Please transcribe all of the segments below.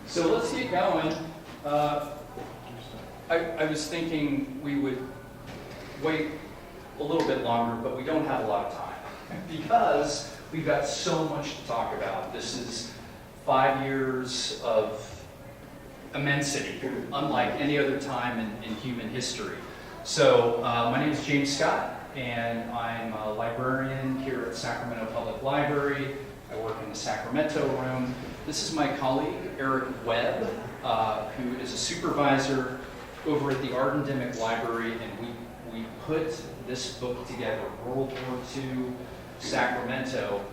So let's get going. I was thinking we would wait a little bit longer, but we don't have a lot of time because we've got so much to talk about. This is 5 years of immensity, unlike any other time in human history. So my name is James Scott, and I'm a librarian here at Sacramento Public Library. I work in the Sacramento room. This is my colleague, Eric Webb, who is a supervisor over at the Ardendemic Library, and we put this book together, World War II Sacramento.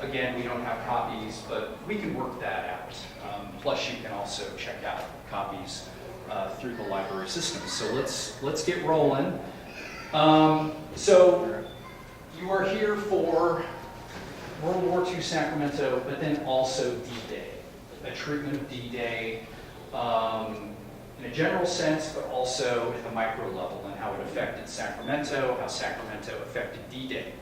Again, we don't have copies, but we can work that out. Plus, you can also check out copies through the library system. So let's get rolling. So you are here for World War II Sacramento, but then also D-Day, a treatment of D-Day in a general sense, but also at the micro level and how it affected Sacramento, how Sacramento affected D-Day.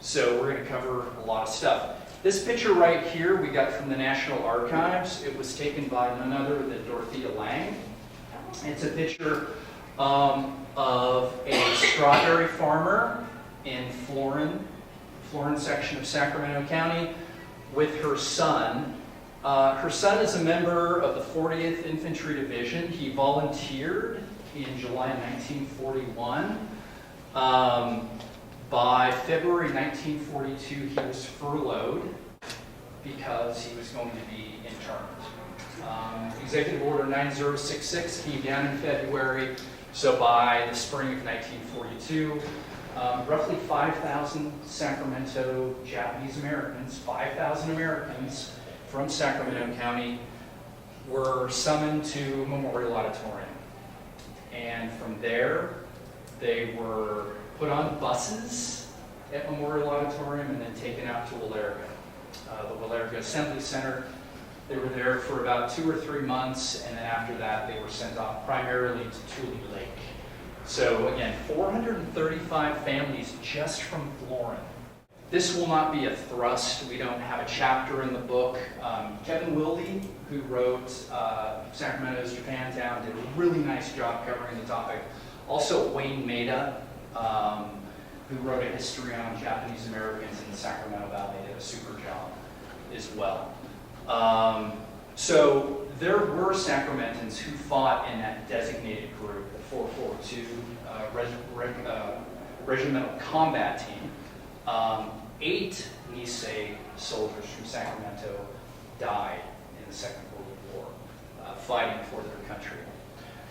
So we're going to cover a lot of stuff. This picture right here we got from the National Archives. It was taken by none other than Dorothea Lange. It's a picture of a strawberry farmer in Florin section of Sacramento County with her son. Her son is a member of the 40th Infantry Division. He volunteered in July 1941. By February 1942, he was furloughed because he was going to be interned. Executive Order 9066 came down in February, so by the spring of 1942, roughly 5,000 Sacramento Japanese Americans, 5,000 Americans from Sacramento County were summoned to Memorial Auditorium. And from there, they were put on buses at Memorial Auditorium and then taken out to Whitaker, the Whitaker Assembly Center. They were there for about 2 or 3 months, and then after that, they were sent off primarily to Tule Lake. So again, 435 families just from Florin. This will not be a thrust. We don't have a chapter in the book. Kevin Wilde, who wrote Sacramento's Japantown, did a really nice job covering the topic. Also, Wayne Maida, who wrote a history on Japanese Americans in the Sacramento Valley, did a super job as well. So there were Sacramentans who fought in that designated group, the 442 Regimental Combat Team. 8 Nisei soldiers from Sacramento died in the Second World War, fighting for their country.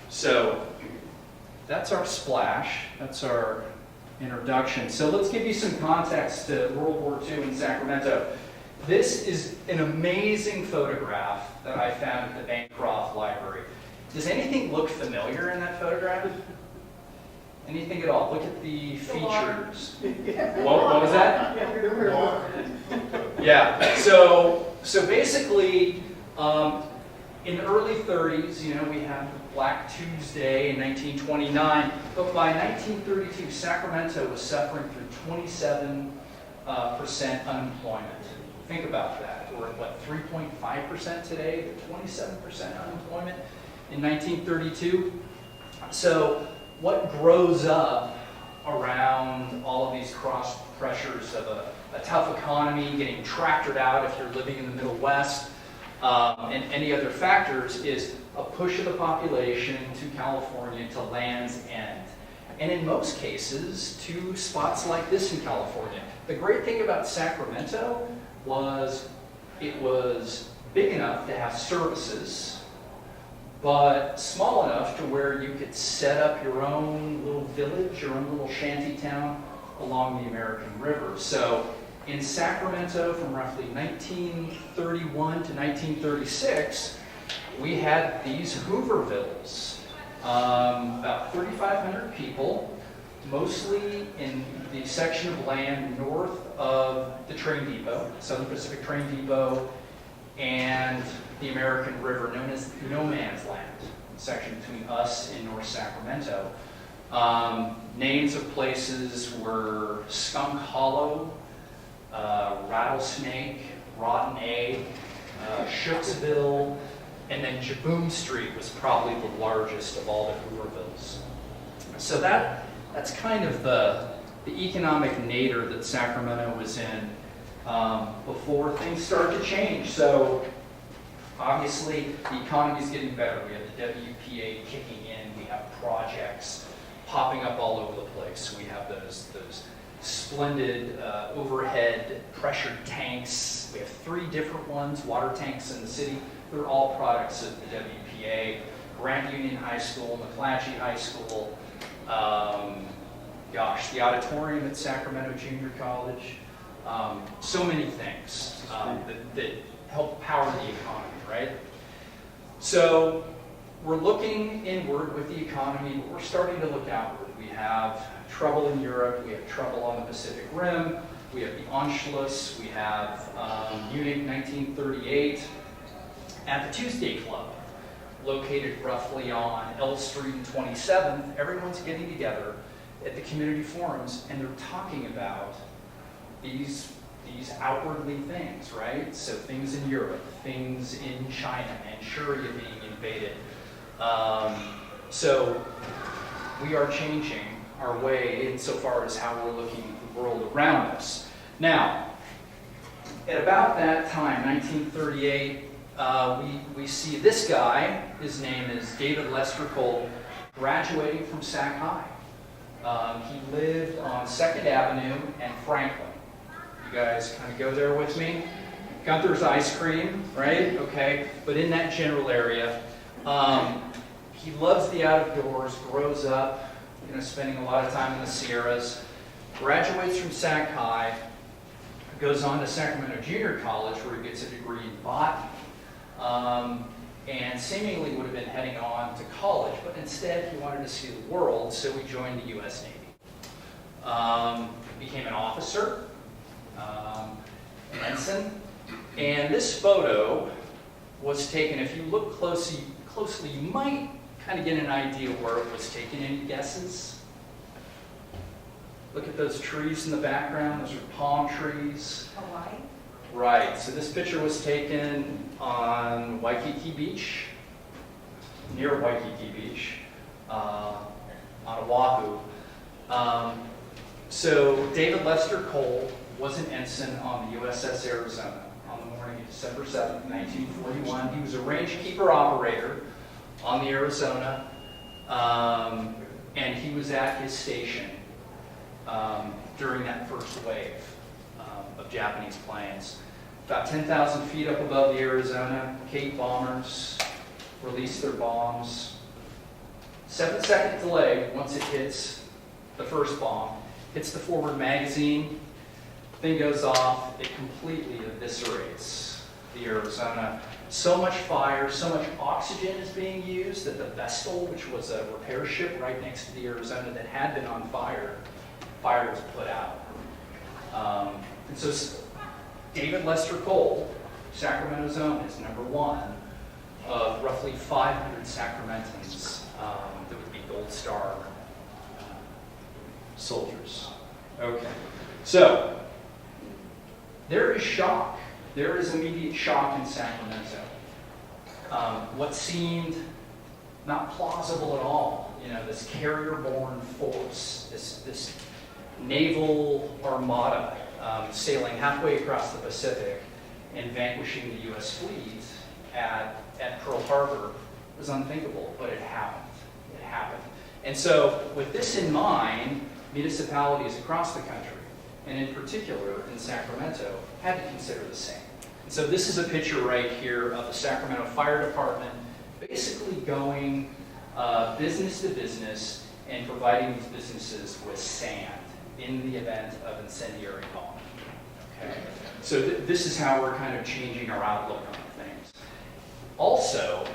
So that's our splash. That's our introduction. So let's give you some context to World War II in Sacramento. This is an amazing photograph that I found at the Bancroft Library. Does anything look familiar in that photograph? Anything at all? Look at the features. What was that? Yeah. So basically, in the early 30s, we had Black Tuesday in 1929, but by 1932, Sacramento was suffering through 27% unemployment. Think about that. We're at what, 3.5% today, to 27% unemployment in 1932. So what grows up around all of these cross pressures of a tough economy, getting tractored out if you're living in the Middle West, and any other factors is a push of the population to California, to Land's End. And in most cases, to spots like this in California. The great thing about Sacramento was it was big enough to have services, but small enough to where you could set up your own little village, your own little shanty town along the American River. So in Sacramento, from roughly 1931 to 1936, we had these Hoovervilles, about 3,500 people, mostly in the section of land north of the train depot, Southern Pacific Train Depot, and the American River, known as No Man's Land, the section between us and North Sacramento. Names of places were Skunk Hollow, Rattlesnake, Rotten Egg, Shooksville, And then Jaboom Street was probably the largest of all the Hoovervilles. So that's kind of the economic nadir that Sacramento was in before things started to change. So obviously the economy is getting better. We have the WPA kicking in. We have projects popping up all over the place. We have those splendid overhead pressured tanks. We have 3 different ones, water tanks in the city. They're all products of the WPA. Grant Union High School, McClatchy High School, the auditorium at Sacramento Junior College. So many things that help power the economy, right? So we're looking inward with the economy, but we're starting to look outward. We have trouble in Europe, we have trouble on the Pacific Rim, we have the Anschluss, we have Munich 1938. At the Tuesday Club, located roughly on L Street and 27th, everyone's getting together at the community forums, and they're talking about these outwardly things, right? So things in Europe, things in China, Manchuria being invaded. So we are changing our way insofar as how we're looking at the world around us. Now, at about that time, 1938, we see this guy. His name is David Lester Cole, graduating from Sac High. He lived on 2nd Avenue and Franklin. You guys kind of go there with me? Gunther's Ice Cream, right? Okay, but in that general area. He loves the outdoors, grows up, spending a lot of time in the Sierras, graduates from Sac High, goes on to Sacramento Junior College where he gets a degree in botany, and seemingly would have been heading on to college, but instead he wanted to see the world, so he joined the U.S. Navy. Became an officer, an ensign, and this photo was taken, if you look closely, you might kind of get an idea where it was taken. Any guesses? Look at those trees in the background. Those are palm trees. Hawaii? Right. So this picture was taken on Waikiki Beach, near Waikiki Beach, on Oahu. So David Lester Cole was an ensign on the USS Arizona on the morning of December 7th, 1941. He was a range-keeper operator on the Arizona, and he was at his station during that first wave of Japanese planes. About 10,000 feet up above the Arizona, Cape bombers released their bombs. 7-second delay once it hits the first bomb, hits the forward magazine, thing goes off, it completely eviscerates the Arizona. So much fire, so much oxygen is being used that the Vestal, which was a repair ship right next to the Arizona that had been on fire, fire was put out. And so David Lester Cole, Sacramento Zone, is number 1 of roughly 500 Sacramentans that would be Gold Star soldiers. Okay, so there is shock. There is immediate shock in Sacramento. What seemed not plausible at all, this carrier-borne force, this naval armada sailing halfway across the Pacific and vanquishing the U.S. fleet at Pearl Harbor was unthinkable, but it happened. It happened. And so with this in mind, municipalities across the country, and in particular in Sacramento, had to consider the same. And so this is a picture right here of the Sacramento Fire Department basically going business to business and providing these businesses with sand in the event of incendiary bomb. Okay? So this is how we're kind of changing our outlook on things. Also,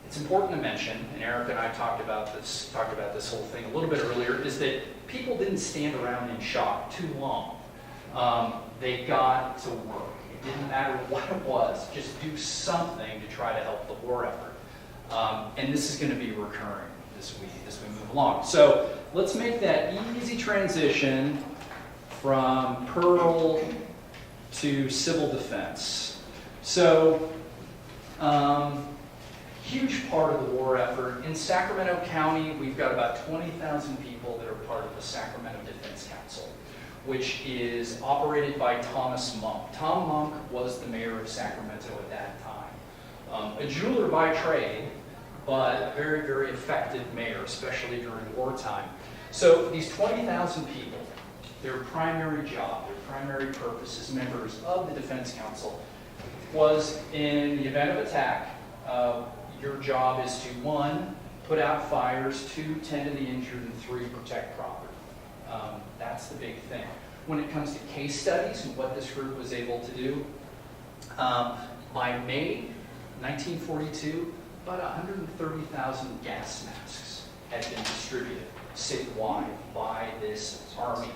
it's important to mention, and Eric and I talked about this whole thing a little bit earlier, is that people didn't stand around in shock too long. They got to work. It didn't matter what it was, just do something to try to help the war effort. And this is going to be recurring as we move along. So let's make that easy transition from Pearl to civil defense. So huge part of the war effort. In Sacramento County, we've got about 20,000 people that are part of the Sacramento Defense Council, which is operated by Thomas Monk. Tom Monk was the mayor of Sacramento at that time. A jeweler by trade, but a very, very effective mayor, especially during wartime. So these 20,000 people, their primary job, their primary purpose as members of the Defense Council was, in the event of attack, your job is to, 1, put out fires, 2, tend to the injured, and 3, protect property. That's the big thing. When it comes to case studies and what this group was able to do, by May 1942, about 130,000 gas masks had been distributed citywide by this army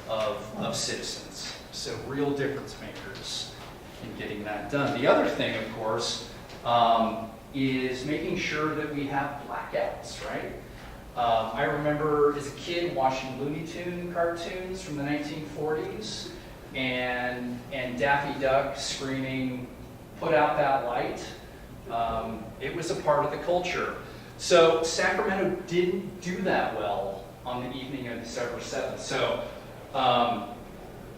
of citizens. So real difference makers in getting that done. The other thing, of course, is making sure that we have blackouts, right? I remember as a kid watching Looney Tune cartoons from the 1940s and Daffy Duck screaming, "Put out that light." It was a part of the culture. So Sacramento didn't do that well on the evening of December 7th. So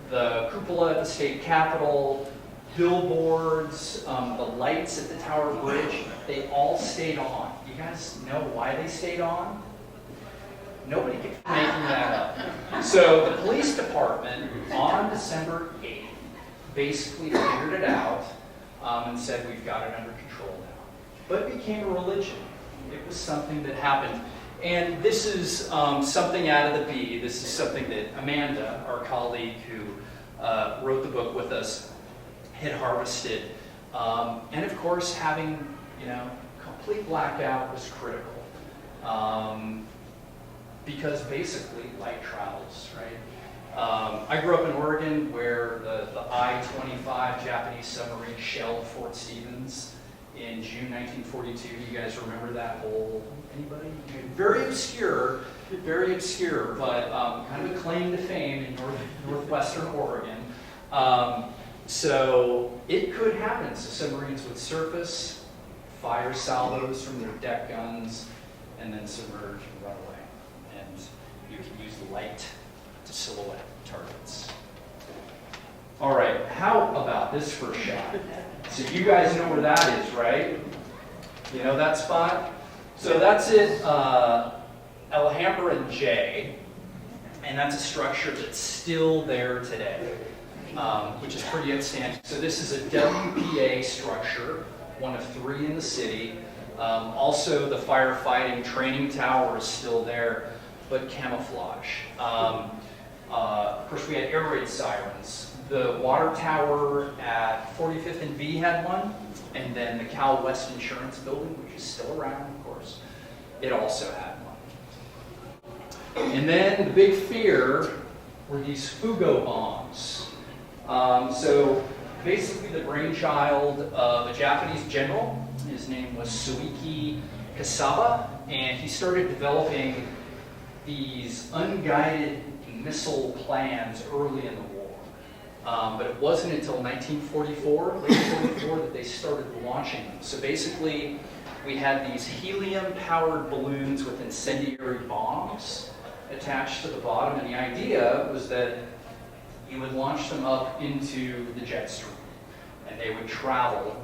the cupola at the state capitol, billboards, the lights at the Tower Bridge, they all stayed on. You guys know why they stayed on? Nobody kept making that up. So the police department on December 8th basically figured it out and said, we've got it under control now. But it became a religion. It was something that happened. And this is something out of the Bee. This is something that Amanda, our colleague who wrote the book with us, had harvested. And of course, having complete blackout was critical. Because basically light travels, right? I grew up in Oregon where the I-25 Japanese submarine shelled Fort Stevens in June 1942. You guys remember that whole, anybody? Very obscure, but kind of a claim to fame in northwestern Oregon. So it could happen. So submarines would surface, fire salvos from their deck guns, and then submerge and run away. And you can use light to silhouette targets. All right, how about this first shot? So you guys know where that is, right? You know that spot? So that's it, Alhambra J, and that's a structure that's still there today, which is pretty outstanding. So this is a WPA structure, one of 3 in the city. Also, the firefighting training tower is still there, but camouflage. Of course, we had air raid sirens. The water tower at 45th and V had one, and then the Cal West Insurance Building, which is still around, of course, it also had one. And then the big fear were these Fugo bombs. So basically the brainchild of a Japanese general. His name was Suiki Kasaba, and he started developing these unguided missile plans early in the war. But it wasn't until 1944, late 44, that they started launching them. So basically, we had these helium-powered balloons with incendiary bombs attached to the bottom, and the idea was that you would launch them up into the jet stream, and they would travel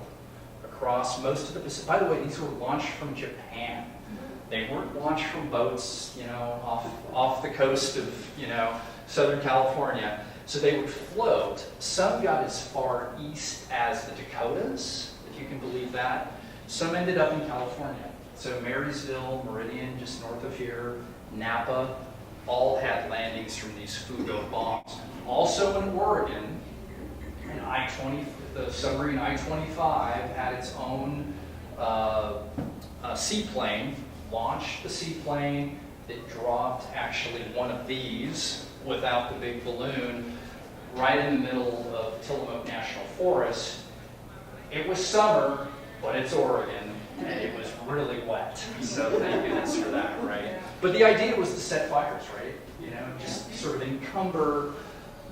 across most of the Pacific. By the way, these were launched from Japan. They weren't launched from boats, off the coast of, Southern California. So they would float. Some got as far east as the Dakotas, if you can believe that. Some ended up in California. So Marysville, Meridian, just north of here, Napa, all had landings from these Fugo bombs. Also in Oregon, the submarine I-25 had its own seaplane, launched the seaplane that dropped actually one of these without the big balloon right in the middle of Tillamook National Forest. It was summer, but it's Oregon, and it was really wet. So thank goodness for that, right? But the idea was to set fires, right? Just sort of encumber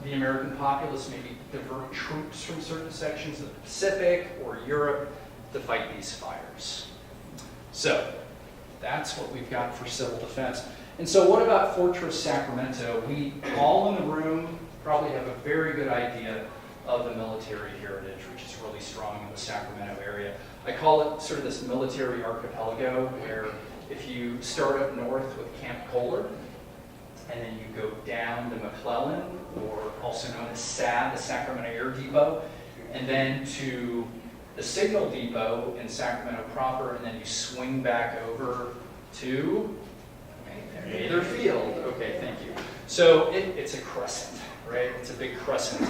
the American populace, maybe divert troops from certain sections of the Pacific or Europe to fight these fires. So that's what we've got for civil defense. And so what about Fortress Sacramento? We all in the room probably have a very good idea of the military heritage, which is really strong in the Sacramento area. I call it sort of this military archipelago, where if you start up north with Camp Kohler, and then you go down to McClellan, or also known as SAD, the Sacramento Air Depot, and then to the Signal Depot in Sacramento proper, and then you swing back over to Mather Field. Okay, thank you. So it's a crescent, right? It's a big crescent.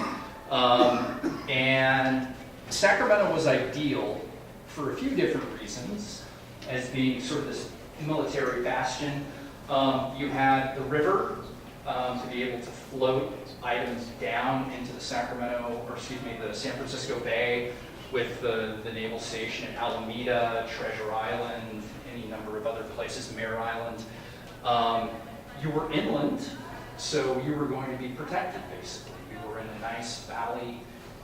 And Sacramento was ideal for a few different reasons, as being sort of this military bastion. You had the river to be able to float items down into the the San Francisco Bay, with the naval station at Alameda, Treasure Island, any number of other places, Mare Island. You were inland, so you were going to be protected, basically. You were in a nice valley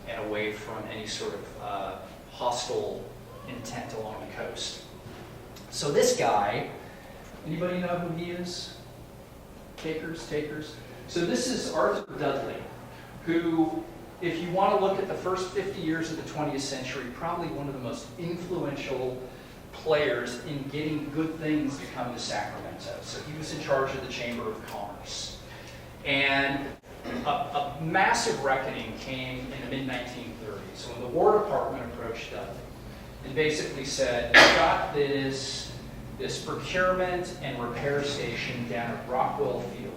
and away from any sort of hostile intent along the coast. So this guy, anybody know who he is? Takers? So this is Arthur Dudley, who, if you want to look at the first 50 years of the 20th century, probably one of the most influential players in getting good things to come to Sacramento. So he was in charge of the Chamber of Commerce. And a massive reckoning came in the mid-1930s when the War Department approached Dudley and basically said, we've got this procurement and repair station down at Rockwell Field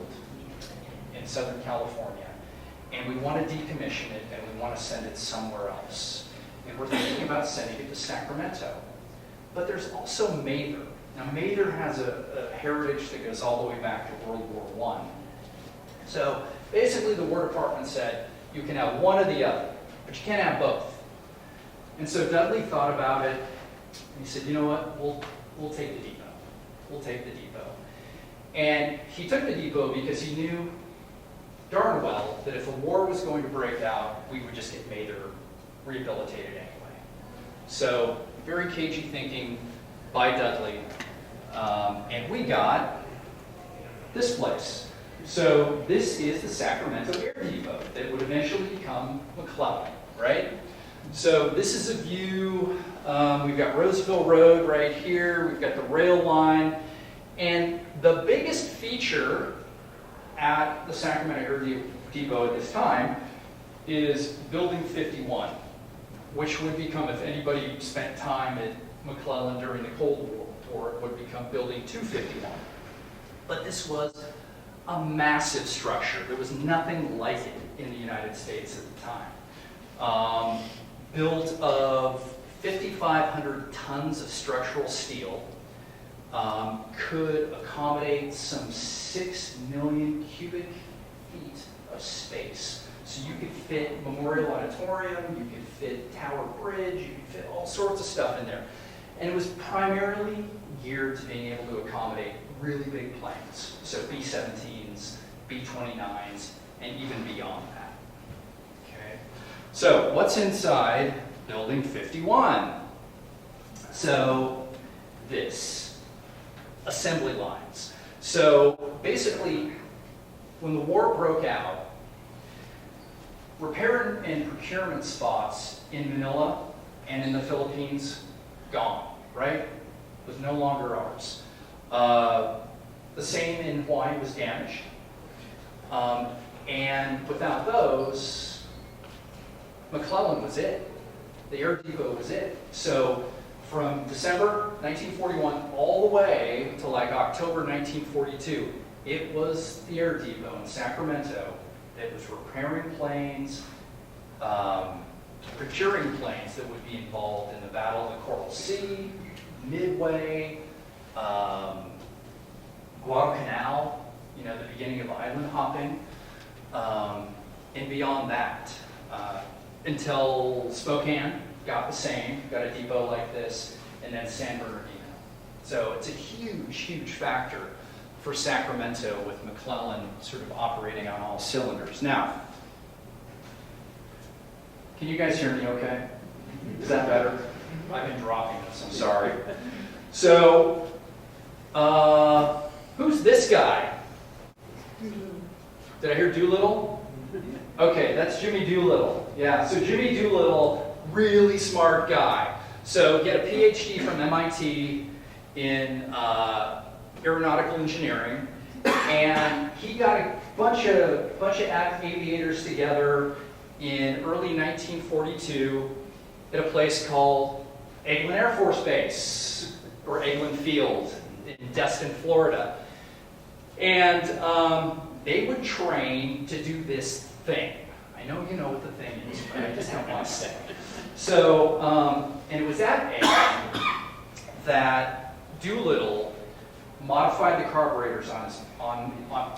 in Southern California, and we want to decommission it and we want to send it somewhere else. And we're thinking about sending it to Sacramento. But there's also Mather. Now Mather has a heritage that goes all the way back to World War I. So basically the War Department said, you can have one or the other, but you can't have both. And so Dudley thought about it, and he said, you know what, we'll take the depot. We'll take the depot. And he took the depot because he knew darn well that if a war was going to break out, we would just get Mather rehabilitated anyway. So very cagey thinking by Dudley. And we got this place. So this is the Sacramento Air Depot that would eventually become McClellan, right? So this is a view. We've got Roseville Road right here. We've got the rail line. And the biggest feature at the Sacramento Air Depot at this time is Building 51, which would become, if anybody spent time at McClellan during the Cold War, it would become Building 251. But this was a massive structure. There was nothing like it in the United States at the time. Built of 5,500 tons of structural steel, could accommodate some 6 million cubic feet of space. So you could fit Memorial Auditorium, you could fit Tower Bridge, you could fit all sorts of stuff in there. And it was primarily geared to being able to accommodate really big planes. So B-17s, B-29s, and even beyond that. Okay. So what's inside Building 51? So this, assembly lines. So basically, when the war broke out, repair and procurement spots in Manila and in the Philippines, gone, right? Was no longer ours. The same in Hawaii was damaged. And without those, McClellan was it. The Air Depot was it. So from December 1941 all the way to like October 1942, it was the Air Depot in Sacramento that was repairing planes, procuring planes that would be involved in the Battle of the Coral Sea, Midway, Guadalcanal, you know, the beginning of island hopping, and beyond that, until Spokane got the same, got a depot like this, and then San Bernardino. So it's a huge, huge factor for Sacramento with McClellan sort of operating on all cylinders. Now, can you guys hear me okay? Is that better? I've been dropping this, I'm sorry. So, who's this guy? Did I hear Doolittle? Okay, that's Jimmy Doolittle. Yeah, so Jimmy Doolittle, really smart guy. So he had a PhD from MIT in aeronautical engineering, and he got a bunch of aviators together in early 1942 at a place called Eglin Air Force Base, or Eglin Field in Destin, Florida. And they would train to do this thing. I know you know what the thing is, but I just don't want to say. So, and it was at Eglin that Doolittle modified the carburetors on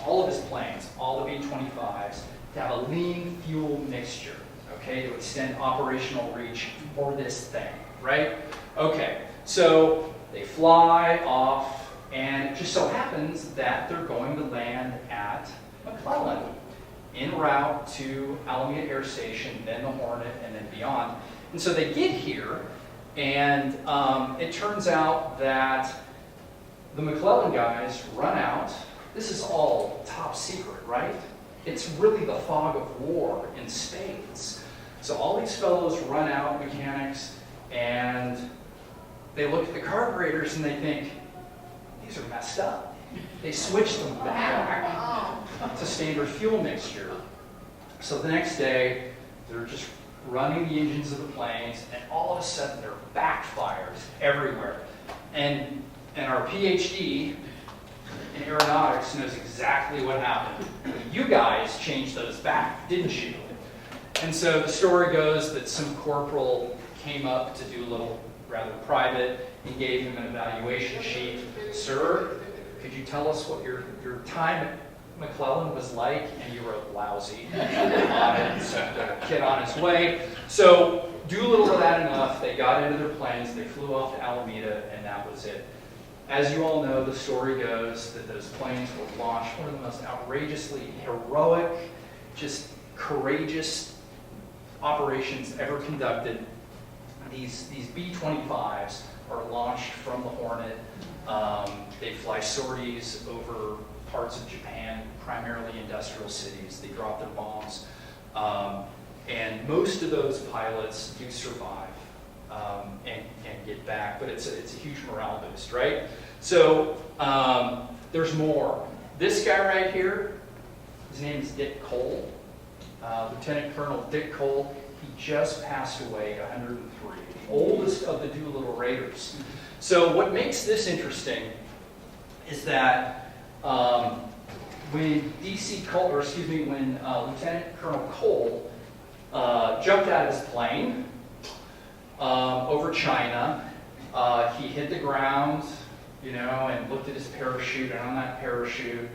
all of his planes, all the B-25s, to have a lean fuel mixture, okay, to extend operational reach for this thing, right? Okay, so they fly off, and it just so happens that they're going to land at McClellan, en route to Alameda Air Station, then the Hornet, and then beyond. And so they get here, and it turns out that the McClellan guys run out. This is all top secret, right? It's really the fog of war in spades. So all these fellows run out, mechanics, and they look at the carburetors and they think, these are messed up. They switch them back to standard fuel mixture. So the next day, they're just running the engines of the planes, and all of a sudden there are backfires everywhere. And our PhD in aeronautics knows exactly what happened. You guys changed those back, didn't you? And so the story goes that some corporal came up to Doolittle, rather private, and gave him an evaluation sheet. Sir, could you tell us what your time at McClellan was like? And you wrote lousy on it, sent the kid on his way. So Doolittle had enough. They got into their planes, they flew off to Alameda, and that was it. As you all know, the story goes that those planes were launched, one of the most outrageously heroic, just courageous operations ever conducted. These B-25s are launched from the Hornet. They fly sorties over parts of Japan, primarily industrial cities. They drop their bombs. And most of those pilots do survive and get back, but it's a huge morale boost, right? So there's more. This guy right here, his name is Dick Cole, Lieutenant Colonel Dick Cole. He just passed away at 103, oldest of the Doolittle Raiders. So what makes this interesting is that when Lieutenant Colonel Cole jumped out of his plane over China, he hit the ground, and looked at his parachute, and on that parachute,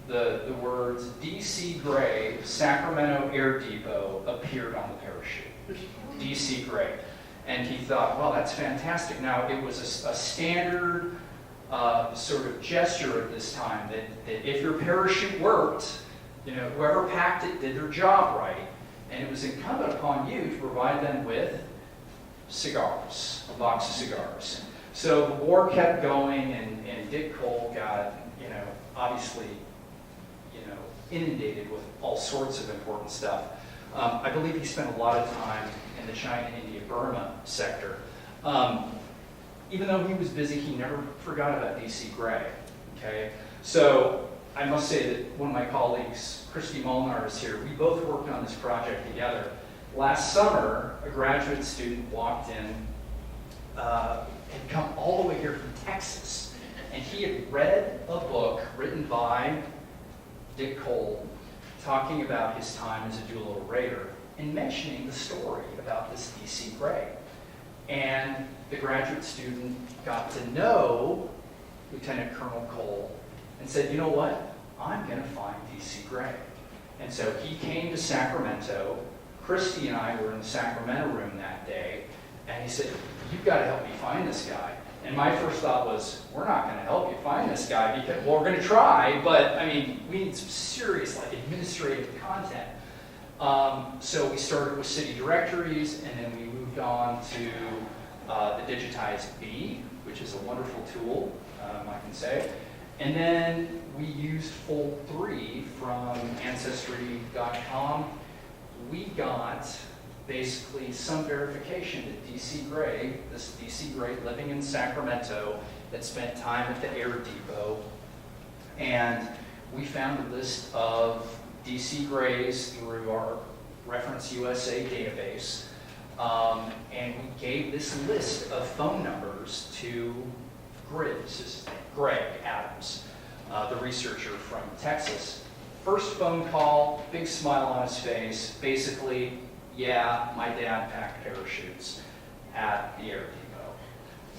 the words DC Gray, Sacramento Air Depot appeared on the parachute. DC Gray. And he thought, well, that's fantastic. Now, it was a standard sort of gesture at this time that if your parachute worked, whoever packed it did their job right. And it was incumbent upon you to provide them with cigars, a box of cigars. So the war kept going, and Dick Cole got, obviously, inundated with all sorts of important stuff. I believe he spent a lot of time in the China, India, Burma sector. Even though he was busy, he never forgot about DC Gray. Okay, so I must say that one of my colleagues, Christy Molnar, is here. We both worked on this project together. Last summer, a graduate student walked in, had come all the way here from Texas, and he had read a book written by Dick Cole talking about his time as a Doolittle Raider and mentioning the story about this DC Gray. And the graduate student got to know Lieutenant Colonel Cole and said, you know what? I'm going to find DC Gray. And so he came to Sacramento. Christy and I were in the Sacramento room that day, and he said, you've got to help me find this guy. And my first thought was, we're not going to help you find this guy, because, well, we're going to try, but we need some serious administrative content. So we started with city directories, and then we moved on to the digitized Beet, which is a wonderful tool, I can say. And then we used Fold 3 from Ancestry.com. We got basically some verification that D.C. Gray, this D.C. Gray living in Sacramento, that spent time at the Air Depot, and we found a list of D.C. Grays through our Reference USA database, and we gave this list of phone numbers to Greg. This is Greg Adams, the researcher from Texas. First phone call, big smile on his face, basically, yeah, my dad packed parachutes at the Air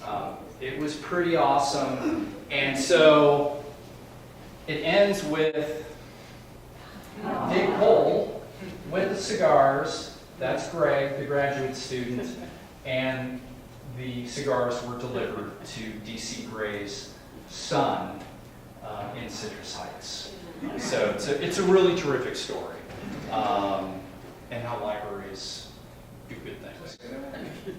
Depot. It was pretty awesome, and so it ends with dig hole with the cigars. That's Greg, the graduate student, and the cigars were delivered to D.C. Gray's son in Citrus Heights. So it's a really terrific story, and how libraries do good things.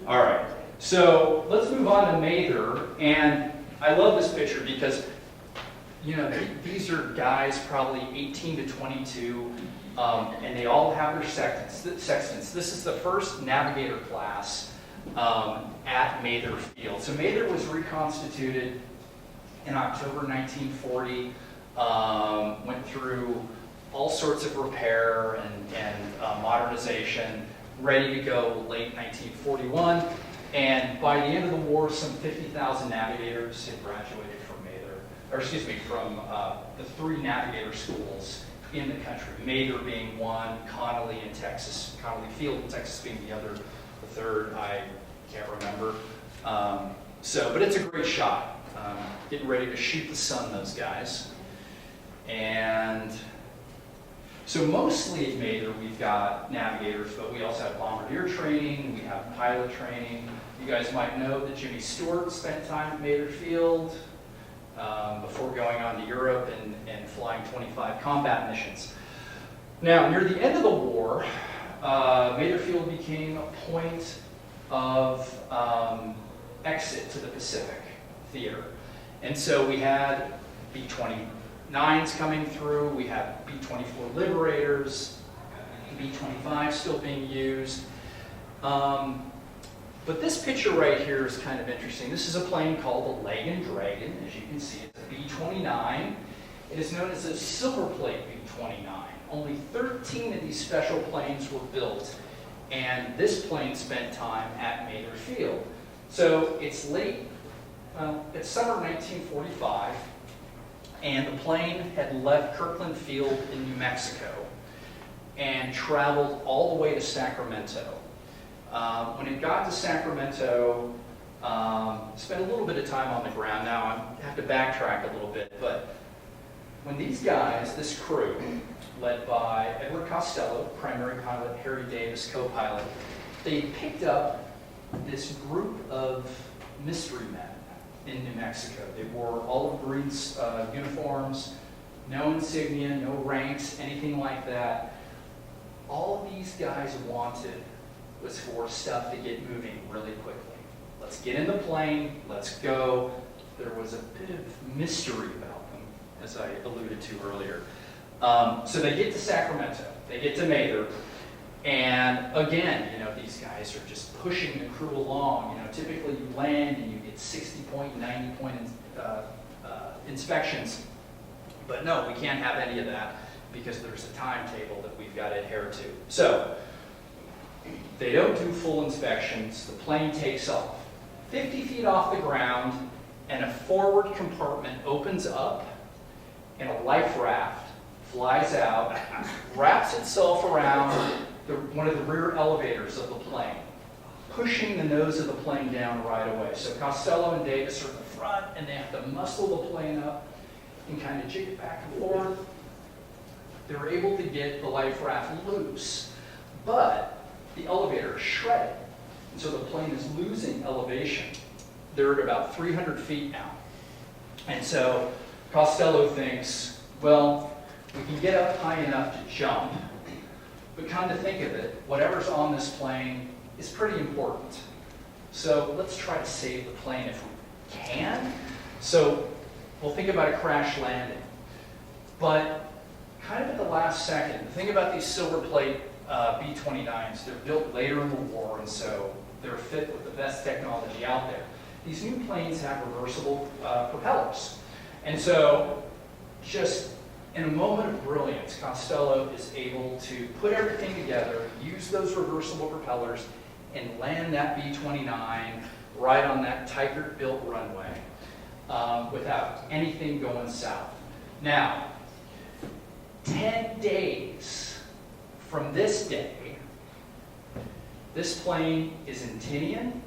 All right, so let's move on to Mather, and I love this picture because, you know, these are guys probably 18 to 22, and they all have their sextants. This is the first navigator class at Mather Field. So Mather was reconstituted in October 1940, went through all sorts of repair and modernization, ready to go late 1941. And by the end of the war, some 50,000 navigators had graduated from Mather, or excuse me, from the 3 navigator schools in the country. Mather being one, Connolly in Texas, Connolly Field in Texas being the other, the third, I can't remember. But it's a great shot. Getting ready to shoot the sun, those guys. And so mostly at Mather we've got navigators, but we also have bombardier training, we have pilot training. You guys might know that Jimmy Stewart spent time at Mather Field before going on to Europe and flying 25 combat missions. Now, near the end of the war, Mather Field became a point of exit to the Pacific theater. And so we had B-29s coming through, we had B-24 Liberators, B-25 still being used. But this picture right here is kind of interesting. This is a plane called the Leg and Dragon. As you can see, it's a B-29. It is known as a silver plate B-29. Only 13 of these special planes were built, and this plane spent time at Mather Field. So it's it's summer 1945, and the plane had left Kirkland Field in New Mexico and traveled all the way to Sacramento. When it got to Sacramento, spent a little bit of time on the ground. Now I have to backtrack a little bit, but when these guys, this crew, led by Edward Costello, primary pilot, Harry Davis, co-pilot, they picked up this group of mystery men in New Mexico. They wore olive green uniforms, no insignia, no ranks, anything like that. All these guys wanted was for stuff to get moving really quickly. Let's get in the plane, let's go. There was a bit of mystery about them, as I alluded to earlier. So they get to Sacramento, they get to Mather, and again, you know, these guys are just pushing the crew along. You know, typically you land and you get 60-point, 90-point inspections, but no, we can't have any of that because there's a timetable that we've got to adhere to. So they don't do full inspections. The plane takes off 50 feet off the ground, and a forward compartment opens up, and a life raft flies out, wraps itself around one of the rear elevators of the plane, pushing the nose of the plane down right away. So Costello and Davis are in the front, and they have to muscle the plane up and kind of jig it back and forth. They were able to get the life raft loose, but the elevator is shredded, and so the plane is losing elevation. They're at about 300 feet now. And so Costello thinks, well, we can get up high enough to jump, but come to think of it, whatever's on this plane is pretty important. So let's try to save the plane if we can. So we'll think about a crash landing. But kind of at the last second, the thing about these silver plate B-29s, they're built later in the war, and so they're fit with the best technology out there. These new planes have reversible propellers. And so just in a moment of brilliance, Costello is able to put everything together, use those reversible propellers, and land that B-29 right on that Tiger-built runway without anything going south. Now, 10 days from this day, this plane is in Tinian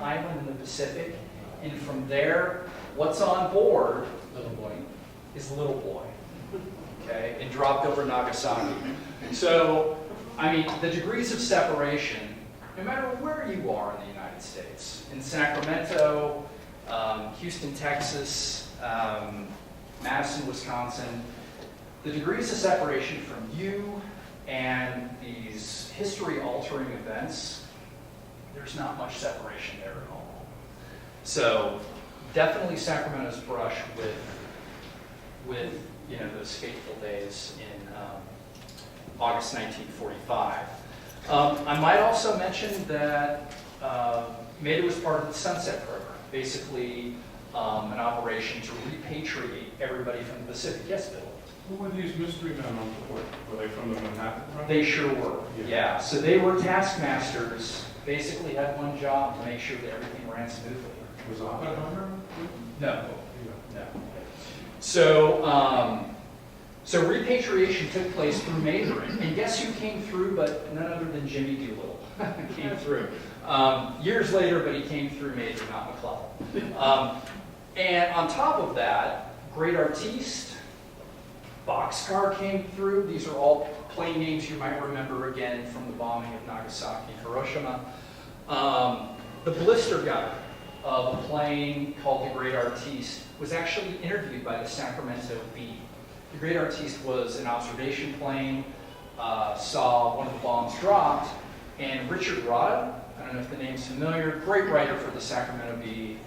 Island in the Pacific, and from there, what's on board is Little Boy, okay, and dropped over Nagasaki. So, I mean, the degrees of separation, no matter where you are in the United States, in Sacramento, Houston, Texas, Madison, Wisconsin, the degrees of separation from you and these history-altering events, there's not much separation there at all. So definitely Sacramento's brush with you know, those fateful days in August 1945. I might also mention that Maida was part of the Sunset Program, basically an operation to repatriate everybody from the Pacific. Yes, Bill? Who were these mystery men on board? Were they from the Manhattan Project? They sure were, yeah. So they were taskmasters, basically had one job to make sure that everything ran smoothly. Was Oppenheimer? No, no. So, so repatriation took place through Maida, and guess who came through but none other than Jimmy Doolittle came through. Years later, but he came through Maida, not McClellan. And on top of that, Great Artiste, Boxcar came through. These are all plane names you might remember again from the bombing of Nagasaki and Hiroshima. The blister gunner of a plane called the Great Artiste was actually interviewed by the Sacramento Beet. The Great Artiste was an observation plane, saw one of the bombs dropped, and Richard Rada, I don't know if the name's familiar, great writer for the Sacramento Bee,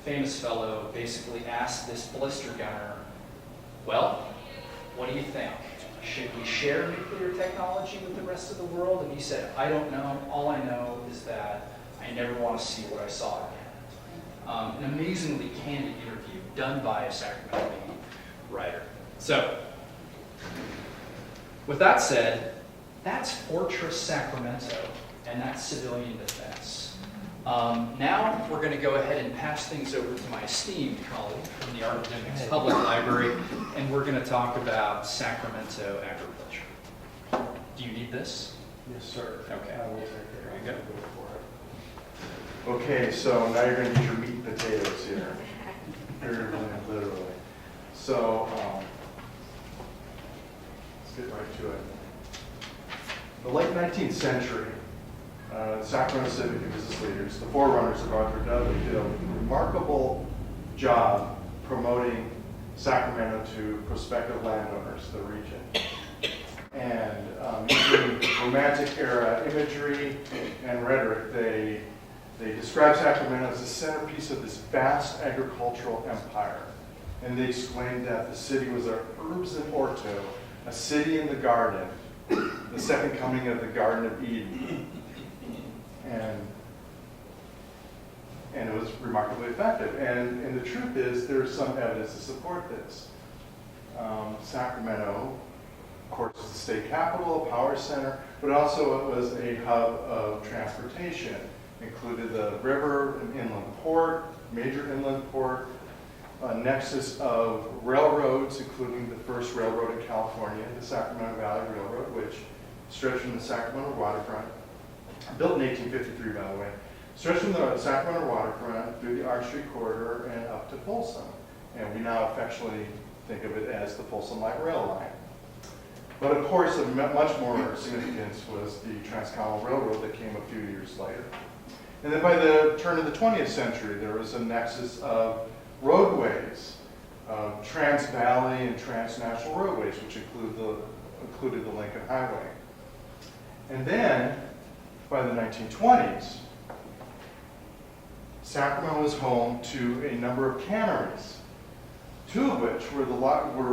famous fellow, basically asked this blister gunner, well, what do you think? Should we share nuclear technology with the rest of the world? And he said, I don't know. All I know is that I never want to see what I saw again. An amazingly candid interview done by a Sacramento Bee writer. So, with that said, that's Fortress Sacramento, and that's civilian defense. Now we're going to go ahead and pass things over to my esteemed colleague from the Archivist Public Library, and we're going to talk about Sacramento agriculture. Do you need this? Yes, sir. Okay. I will take it. There you go. Okay, so now you're going to get your meat and potatoes here. Figuratively and literally. So, let's get right to it. The late 19th century, Sacramento civic and business leaders, the forerunners of Arthur Dudley, did a remarkable job promoting Sacramento to prospective landowners, the region. And using Romantic era imagery and rhetoric, they described Sacramento as the centerpiece of this vast agricultural empire. And they exclaimed that the city was a herbs and orto, a city in the garden, the second coming of the Garden of Eden. And it was remarkably effective. And the truth is, there's some evidence to support this. Sacramento, of course, is the state capital, a power center, but also it was a hub of transportation. Included the river, an inland port, major inland port, a nexus of railroads, including the first railroad in California, the Sacramento Valley Railroad, which stretched from the Sacramento waterfront, built in 1853, by the way, stretched from the Sacramento waterfront through the Arch Street corridor and up to Folsom. And we now affectionately think of it as the Folsom Light Rail Line. But of course, of much more significance was the Transcontinental Railroad that came a few years later. And then by the turn of the 20th century, there was a nexus of roadways, trans-valley and transnational roadways, which included the Lincoln Highway. And then, by the 1920s, Sacramento was home to a number of canneries, two of which were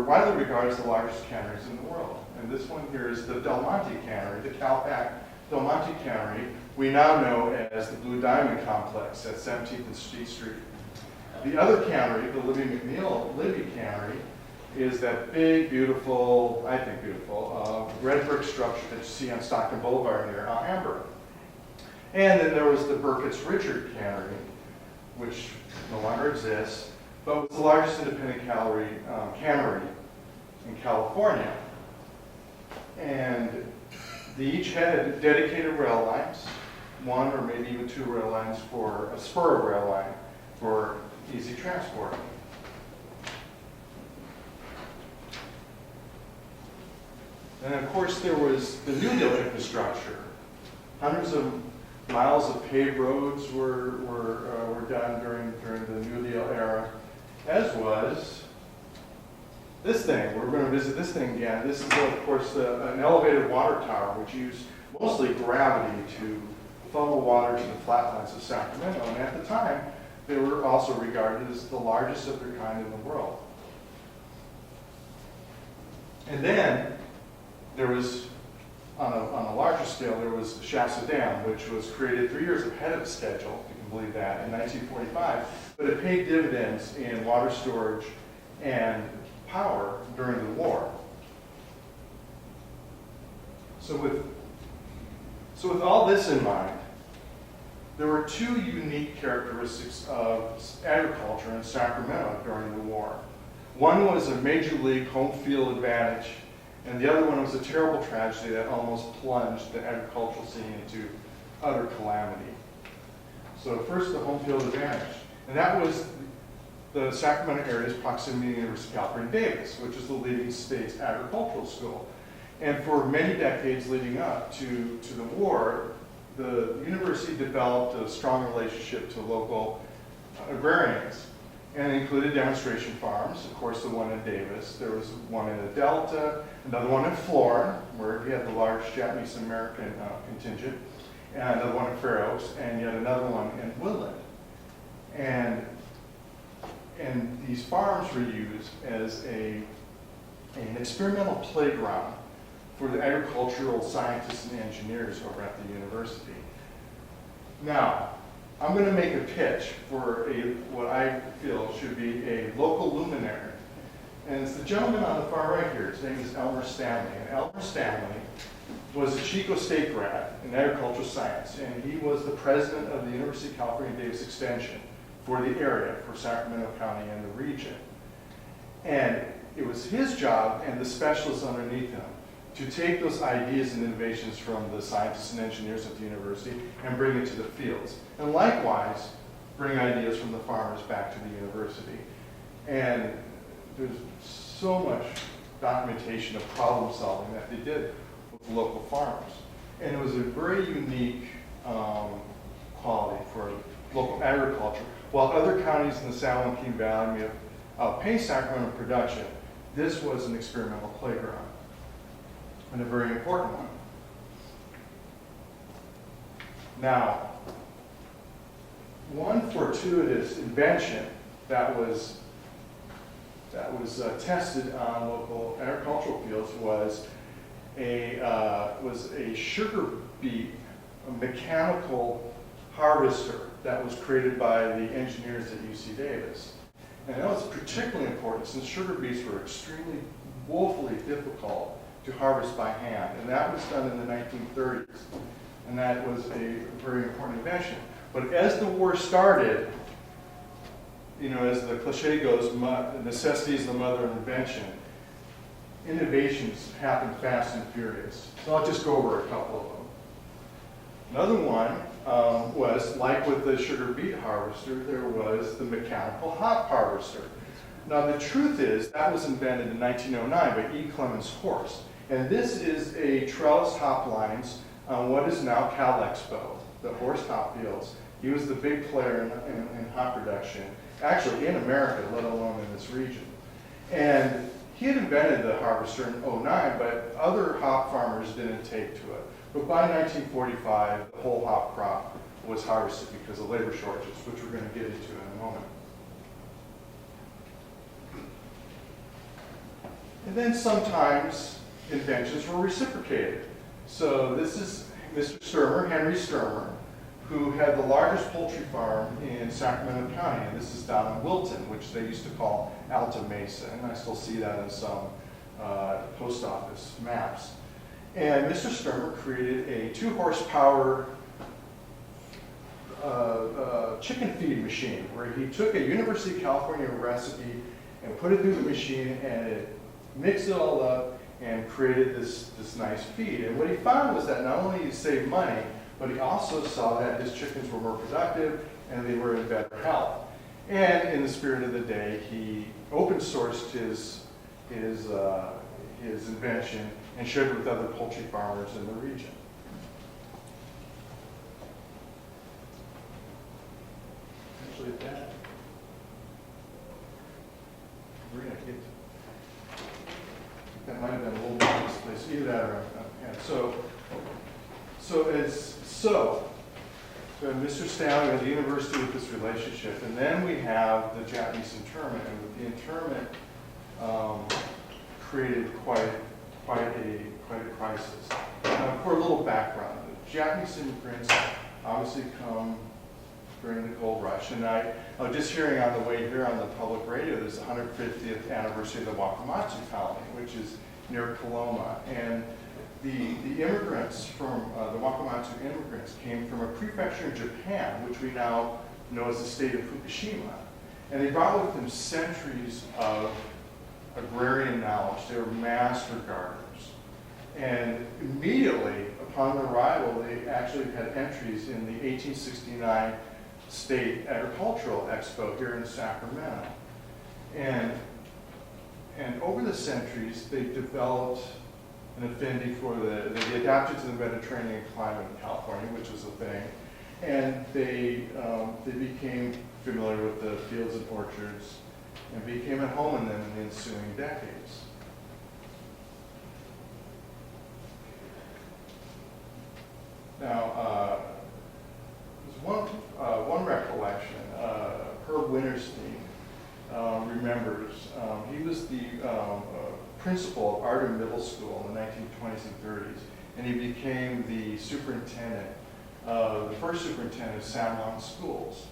widely regarded as the largest canneries in the world. And this one here is the Del Monte Cannery, the Calpac Del Monte Cannery, we now know as the Blue Diamond Complex at 17th and State Street. The other cannery, the Libby Cannery, is that big, beautiful, I think beautiful, red brick structure that you see on Stockton Boulevard near Alhambra. And then there was the Burkett's Richard Cannery, which no longer exists, but was the largest independent cannery in California. And they each had dedicated rail lines, one or maybe even two rail lines for a spur of rail line for easy transport. And of course there was the New Deal infrastructure. Hundreds of miles of paved roads were done during the New Deal era, as was this thing. We're going to visit this thing again. This is, of course, an elevated water tower, which used mostly gravity to funnel water to the flatlands of Sacramento. And at the time, they were also regarded as the largest of their kind in the world. And then there was, on a larger scale, there was Shasta Dam, which was created 3 years ahead of schedule, if you can believe that, in 1945. But it paid dividends in water storage and power during the war. So with all this in mind, there were two unique characteristics of agriculture in Sacramento during the war. One was a major league home field advantage, and the other one was a terrible tragedy that almost plunged the agricultural scene into utter calamity. So first, the home field advantage. And that was the Sacramento area's proximity to the University of California, Davis, which is the leading state's agricultural school. And for many decades leading up to the war, the university developed a strong relationship to local agrarians. And it included demonstration farms, of course the one in Davis. There was one in the Delta, another one in Florida, where we had the large Japanese-American contingent, and another one in Fair Oaks, and yet another one in Woodland. And these farms were used as an experimental playground for the agricultural scientists and engineers over at the university. Now, I'm going to make a pitch for what I feel should be a local luminary. And it's the gentleman on the far right here. His name is Elmer Stanley. And Elmer Stanley was a Chico State grad in agricultural science. And he was the president of the University of California Davis Extension for the area, for Sacramento County and the region. And it was his job and the specialists underneath him to take those ideas and innovations from the scientists and engineers at the university and bring it to the fields. And likewise, bring ideas from the farmers back to the university. And there's so much documentation of problem solving that they did with local farmers. And it was a very unique quality for local agriculture. While other counties in the San Joaquin Valley may have outpaced Sacramento production, this was an experimental playground, and a very important one. Now, one fortuitous invention that was tested on local agricultural fields was a sugar beet, a mechanical harvester that was created by the engineers at UC Davis. And that was particularly important since sugar beets were extremely woefully difficult to harvest by hand. And that was done in the 1930s. And that was a very important invention. But as the war started, you know, as the cliche goes, necessity is the mother of invention. Innovations happen fast and furious. So I'll just go over a couple of them. Another one was, like with the sugar beet harvester, there was the mechanical hop harvester. Now the truth is, that was invented in 1909 by E. Clemens Horst. And this is a trellis hop lines on what is now Cal Expo, the Horst hop fields. He was the big player in hop production, actually in America, let alone in this region. And he had invented the harvester in 09, but other hop farmers didn't take to it. But by 1945, the whole hop crop was harvested because of labor shortages, which we're going to get into in a moment. And then sometimes inventions were reciprocated. So this is Mr. Sturmer, Henry Sturmer, who had the largest poultry farm in Sacramento County, and this is down in Wilton, which they used to call Alta Mesa, and I still see that in some post office maps. And Mr. Sturmer created a 2-horsepower chicken feed machine, where he took a University of California recipe and put it through the machine, and it mixed it all up and created this nice feed. And what he found was that not only did he save money, but he also saw that his chickens were more productive and they were in better health. And in the spirit of the day, he open sourced his invention and shared it with other poultry farmers in the region. Actually, that might have been a little bit misplaced. Either that or Mr. Stanley at the university with this relationship, and then we have the Japanese internment, and with the internment created quite a crisis. Now, for a little background, the Japanese immigrants obviously come during the gold rush, and I was just hearing on the way here on the public radio, there's the 150th anniversary of the Wakamatsu colony, which is near Coloma, and the immigrants from the Wakamatsu immigrants came from a prefecture in Japan, which we now know as the state of Fukushima, and they brought with them centuries of agrarian knowledge. They were master gardeners, and immediately upon their arrival, they actually had entries in the 1869 State Agricultural Expo here in Sacramento. And over the centuries, they developed an affinity for they adapted to the Mediterranean climate in California, which was a thing. And they became familiar with the fields and orchards and became at home in them in the ensuing decades. Now, there's one recollection. Herb Winterstein remembers. He was the principal of Arden Middle School in the 1920s and 30s, and he became the superintendent, the first superintendent of San Juan schools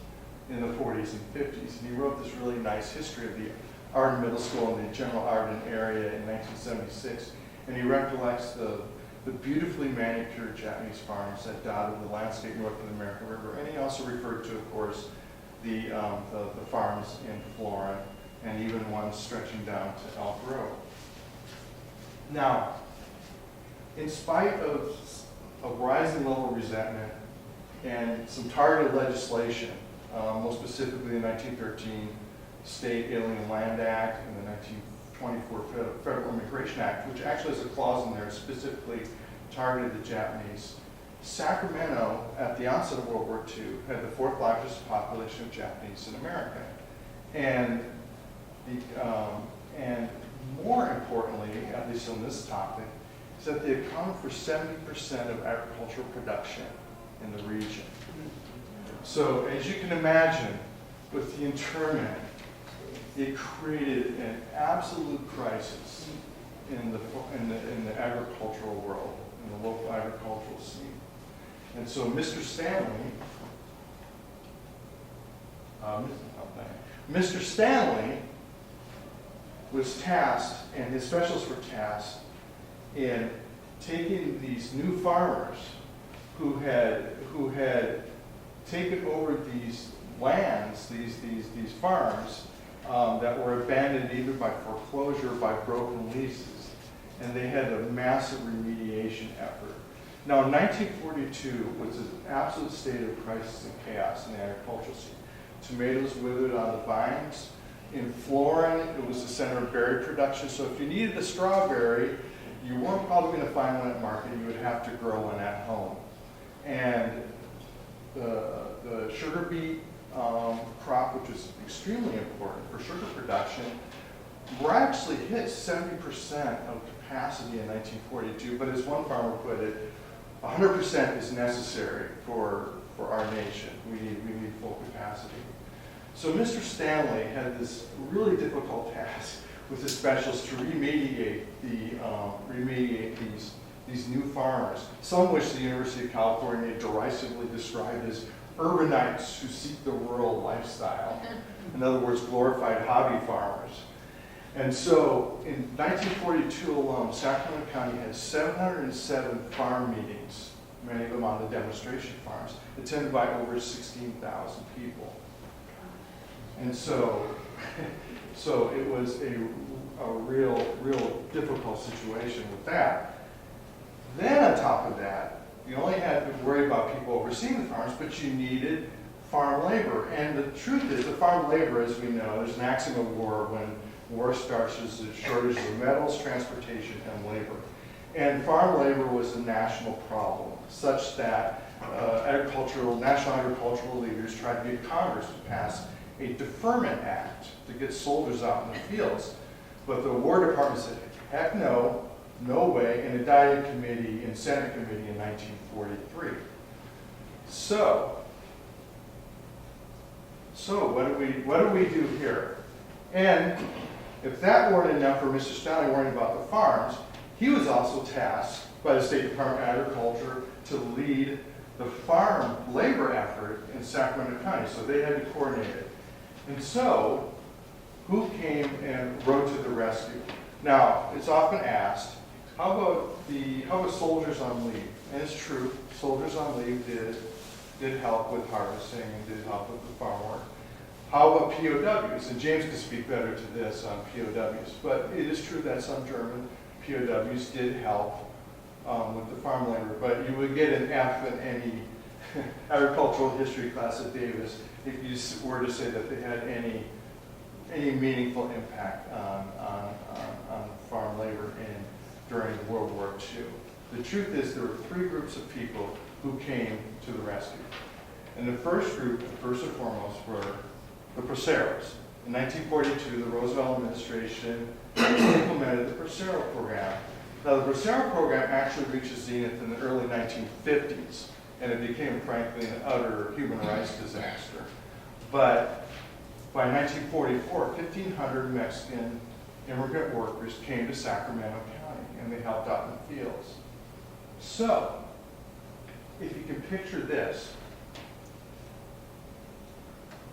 in the 40s and 50s. And he wrote this really nice history of the Arden Middle School in the general Arden area in 1976, and he recollects the beautifully manicured Japanese farms that dotted the landscape north of the American River. And he also referred to, of course, the farms in Florida, and even one stretching down to Elk Grove. Now, in spite of a rising level of resentment and some targeted legislation, most specifically the 1913 State Alien Land Act and the 1924 Federal Immigration Act, which actually has a clause in there specifically targeted the Japanese, Sacramento, at the onset of World War II, had the 4th largest population of Japanese in America. And more importantly, at least on this topic, is that they account for 70% of agricultural production in the region. So as you can imagine, with the internment, it created an absolute crisis in the agricultural world, in the local agricultural scene. And so Mr. Stanley was tasked, and his specialists were tasked, in taking these new farmers who had taken over these lands, these farms, that were abandoned either by foreclosure or by broken leases, and they had a massive remediation effort. Now, in 1942 was an absolute state of crisis and chaos in the agricultural scene. Tomatoes withered on the vines. In Florin, it was the center of berry production, so if you needed a strawberry, you weren't probably going to find one at market. You would have to grow one at home. And the sugar beet crop, which was extremely important for sugar production, were actually hit 70% of capacity in 1942, but as one farmer put it, 100% is necessary for for our nation. We need full capacity. So Mr. Stanley had this really difficult task with his specialists to remediate these new farmers, some which the University of California derisively described as urbanites who seek the rural lifestyle. In other words, glorified hobby farmers. And so in 1942 alone, Sacramento County had 707 farm meetings, many of them on the demonstration farms, attended by over 16,000 people. And so it was a real difficult situation with that. Then on top of that, you only had to worry about people overseeing the farms, but you needed farm labor. And the truth is, the farm labor, as we know, there's an axiom of war. When war starts, there's a shortage of metals, transportation, and labor. And farm labor was a national problem, such that national agricultural leaders tried to get Congress to pass a deferment act to get soldiers out in the fields. But the War Department said, heck no, no way, and it died in committee, in Senate committee in 1943. So what do we do here? And if that weren't enough for Mr. Stanley worrying about the farms, he was also tasked by the State Department of Agriculture to lead the farm labor effort in Sacramento County, so they had to coordinate it. And so, who came and rode to the rescue? Now, it's often asked, how about soldiers on leave? And it's true, soldiers on leave did help with harvesting and did help with the farm work. How about POWs? And James can speak better to this on POWs, but it is true that some German POWs did help with the farm labor, but you would get an F in any agricultural history class at Davis if you were to say that they had any meaningful impact on farm labor during World War II. The truth is there were three groups of people who came to the rescue. And the first group, first and foremost, were the Proceros. In 1942, the Roosevelt administration implemented the Procero program. Now, the Procero program actually reached its zenith in the early 1950s, and it became, frankly, an utter human rights disaster. But by 1944, 1,500 Mexican immigrant workers came to Sacramento County, and they helped out in the fields. So, if you can picture this,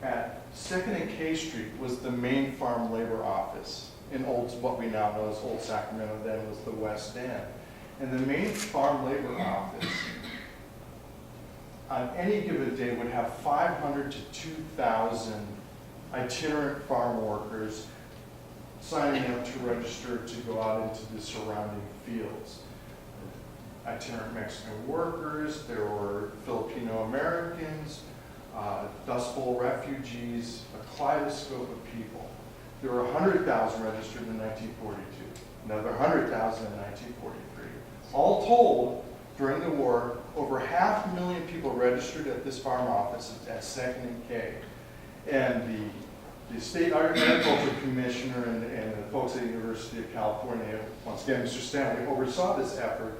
at 2nd and K Street was the main farm labor office in what we now know as Old Sacramento, then was the West End. And the main farm labor office on any given day would have 500 to 2,000 itinerant farm workers signing up to register to go out into the surrounding fields. Itinerant Mexican workers, there were Filipino Americans, Dust Bowl refugees, a kaleidoscope of people. There were 100,000 registered in 1942, another 100,000 in 1943. All told, during the war, over 500,000 people registered at this farm office at 2nd and K. And the State Agriculture Commissioner and the folks at the University of California, once again, Mr. Stanley, oversaw this effort,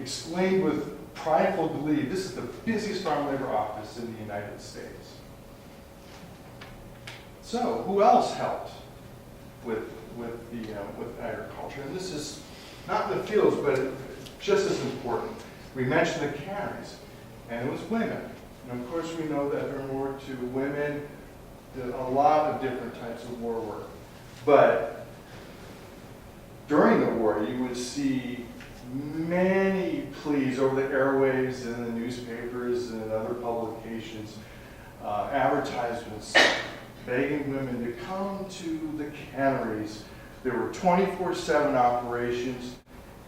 exclaimed with prideful glee, this is the busiest farm labor office in the United States. So, who else helped with agriculture? And this is not in the fields, but just as important. We mentioned the canneries, and it was women. And of course, we know that during World War II, women did a lot of different types of war work. But during the war, you would see many pleas over the airwaves and the newspapers and other publications, advertisements begging women to come to the canneries. There were 24/7 operations,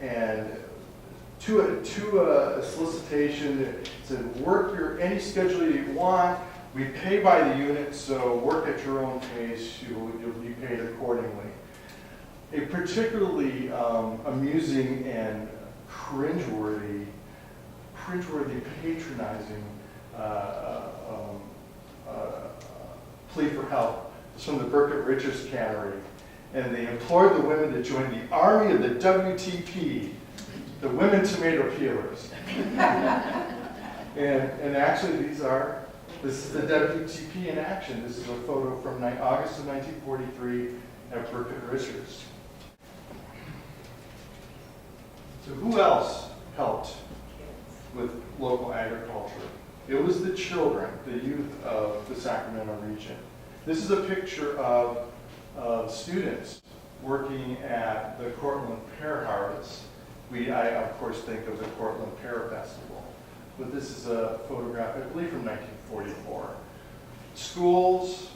and to a solicitation that said, work any schedule you want, we pay by the unit, so work at your own pace, you'll be paid accordingly. A particularly amusing and cringeworthy, patronizing plea for help was from the Burkett Richards Cannery. And they implored the women to join the army of the WTP, the Women Tomato Peelers. And actually this is the WTP in action. This is a photo from August of 1943 at Burkett Richards. So who else helped with local agriculture? It was the children, the youth of the Sacramento region. This is a picture of students working at the Cortland Pear Harvest. I of course think of the Cortland Pear Festival, but this is a photograph, I believe, from 1944. Schools,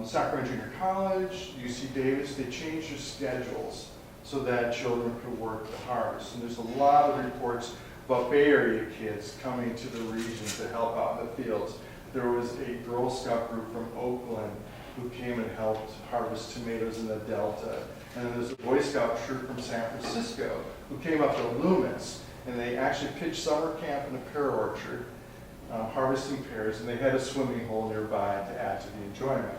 Sacramento Junior College, UC Davis, they changed their schedules so that children could work the harvest. And there's a lot of reports about Bay Area kids coming to the region to help out in the fields. There was a Girl Scout group from Oakland who came and helped harvest tomatoes in the Delta. And then there's a Boy Scout troop from San Francisco who came up to Loomis, and they actually pitched summer camp in a pear orchard, harvesting pears, and they had a swimming hole nearby to add to the enjoyment.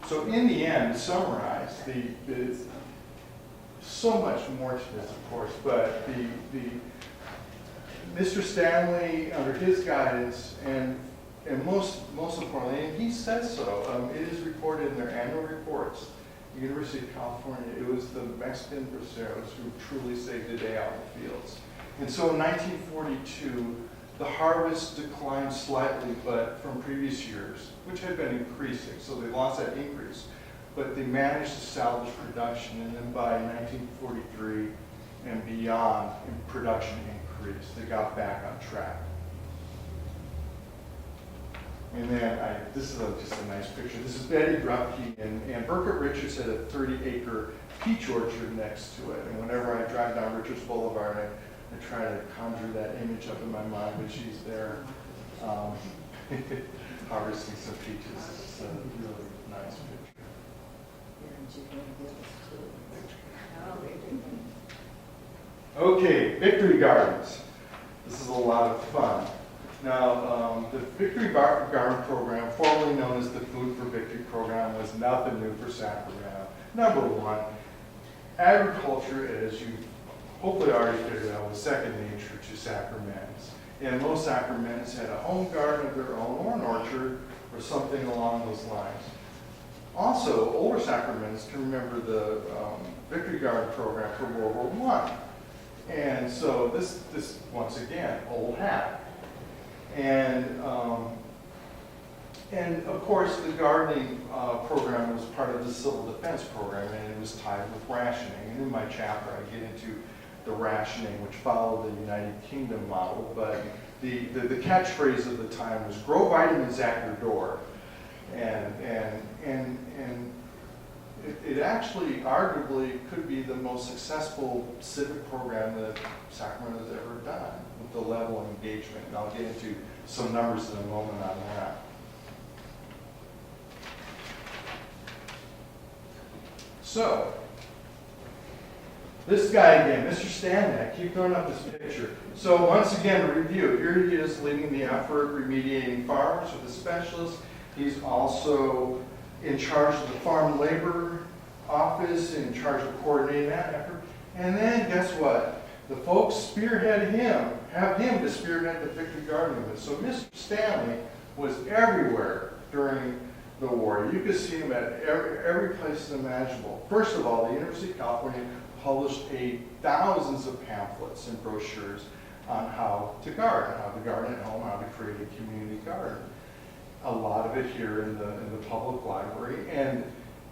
So in the end, to summarize, so much more to this, of course, but Mr. Stanley, under his guidance, and most importantly, and he says so, it is reported in their annual reports, the University of California, it was the Mexican braceros who truly saved the day out in the fields. And so in 1942, the harvest declined slightly, but from previous years, which had been increasing, so they lost that increase. But they managed to salvage production, and then by 1943 and beyond, production increased. They got back on track. And then, this is just a nice picture. This is Betty Drupke, and Burkett Richards had a 30-acre peach orchard next to it. And whenever I drive down Richards Boulevard, I try to conjure that image up in my mind, but she's there harvesting some peaches. It's a really nice picture. Okay, Victory Gardens. This is a lot of fun. Now, the Victory Garden Program, formerly known as the Food for Victory Program, was nothing new for Sacramento. Number one, agriculture, as you hopefully already figured out, was second nature to Sacramentans. And most Sacramentans had a home garden of their own, or an orchard, or something along those lines. Also, older Sacramentans can remember the Victory Garden Program for World War I. And so this once again, old hat. And of course, the gardening program was part of the civil defense program, and it was tied with rationing. And in my chapter, I get into the rationing, which followed the United Kingdom model. But the catchphrase of the time was "Grow vitamins at your door," and it actually arguably could be the most successful civic program that Sacramento's ever done with the level of engagement. And I'll get into some numbers in a moment on that. So, this guy again, Mr. Stanley, I keep throwing up this picture. So once again, a review. Here he is leading the effort, remediating farmers with a specialist. He's also in charge of the Farm Labor Office, in charge of coordinating that effort. And then guess what? The folks spearhead him, have him to spearhead the Victory Garden movement. So Mr. Stanley was everywhere during the war. You could see him at every place imaginable. First of all, the University of California published thousands of pamphlets and brochures on how to garden at home, how to create a community garden. A lot of it here in the public library. And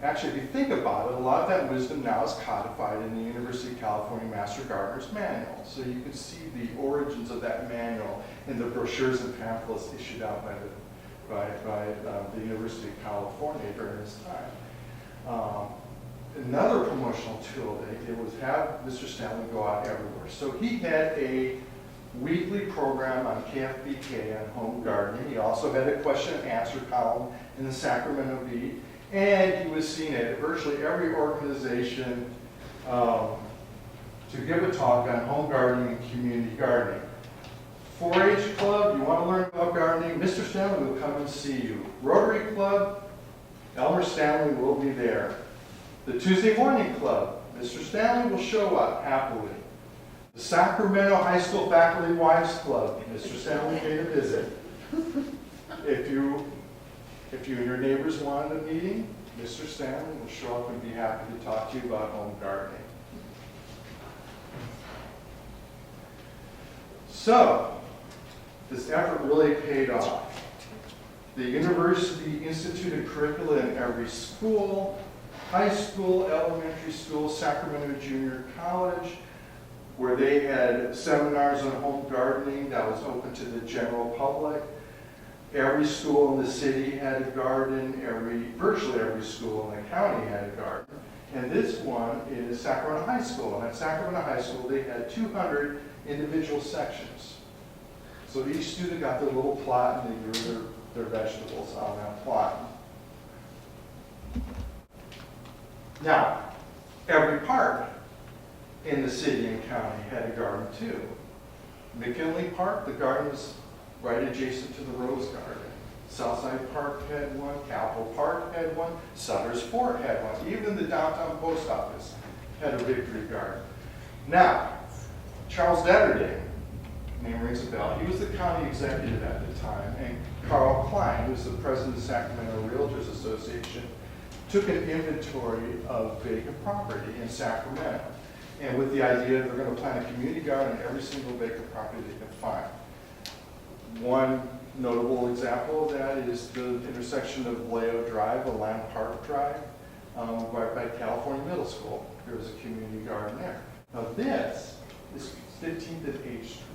actually, if you think about it, a lot of that wisdom now is codified in the University of California Master Gardener's Manual. So you can see the origins of that manual in the brochures and pamphlets issued out by the University of California during this time. Another promotional tool they did was have Mr. Stanley go out everywhere. So he had a weekly program on KFBK on home gardening. He also had a question and answer column in the Sacramento Beet. And he was seen at virtually every organization to give a talk on home gardening and community gardening. 4-H Club, you want to learn about gardening? Mr. Stanley will come and see you. Rotary Club, Elmer Stanley will be there. The Tuesday Morning Club, Mr. Stanley will show up happily. The Sacramento High School Faculty Wives Club, Mr. Stanley paid a visit. If you and your neighbors wanted a meeting, Mr. Stanley will show up and be happy to talk to you about home gardening. So, this effort really paid off. The university instituted curricula in every school, high school, elementary school, Sacramento Junior College, where they had seminars on home gardening that was open to the general public. Every school in the city had a garden, virtually every school in the county had a garden. And this one is Sacramento High School. And at Sacramento High School, they had 200 individual sections. So each student got their little plot and they grew their vegetables on that plot. Now, every park in the city and county had a garden too. McKinley Park, the garden was right adjacent to the Rose Garden. Southside Park had one, Capitol Park had one, Sutter's Fort had one. Even the downtown post office had a victory garden. Now, Charles Detterding, name rings a bell, he was the county executive at the time, and Carl Klein, who was the president of the Sacramento Realtors Association, took an inventory of vacant property in Sacramento. And with the idea that they're going to plant a community garden in every single vacant property they can find. One notable example of that is the intersection of Vallejo Drive and Land Park Drive, right by California Middle School. There was a community garden there. Now this is 15th and H Street.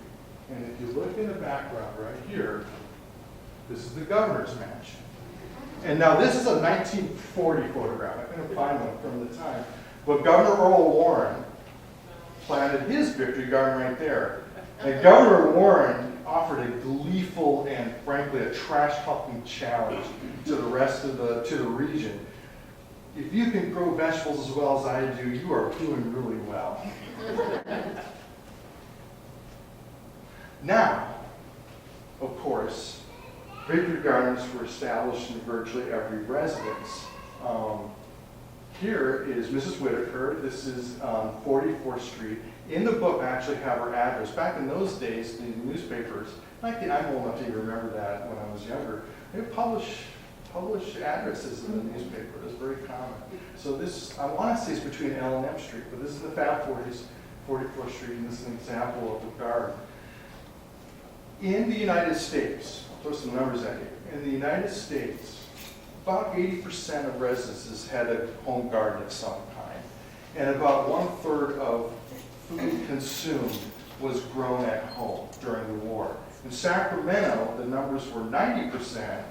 And if you look in the background right here, this is the governor's mansion. And now this is a 1940 photograph. I couldn't find one from the time. But Governor Earl Warren planted his victory garden right there. And Governor Warren offered a gleeful and frankly a trash-talking challenge to the rest of the region. If you can grow vegetables as well as I do, you are doing really well. Now, of course, victory gardens were established in virtually every residence. Here is Mrs. Whitaker. This is 44th Street. In the book, I actually have her address. Back in those days, the newspapers, I'm old enough to even remember that when I was younger, they would publish addresses in the newspaper. It was very common. So this, I want to say it's between L and M Street, but this is the Fab 40s, 44th Street, and this is an example of the garden. In the United States, I'll throw some numbers at you. In the United States, about 80% of residences had a home garden of some kind, and about 1/3 of food consumed was grown at home during the war. In Sacramento, the numbers were 90%,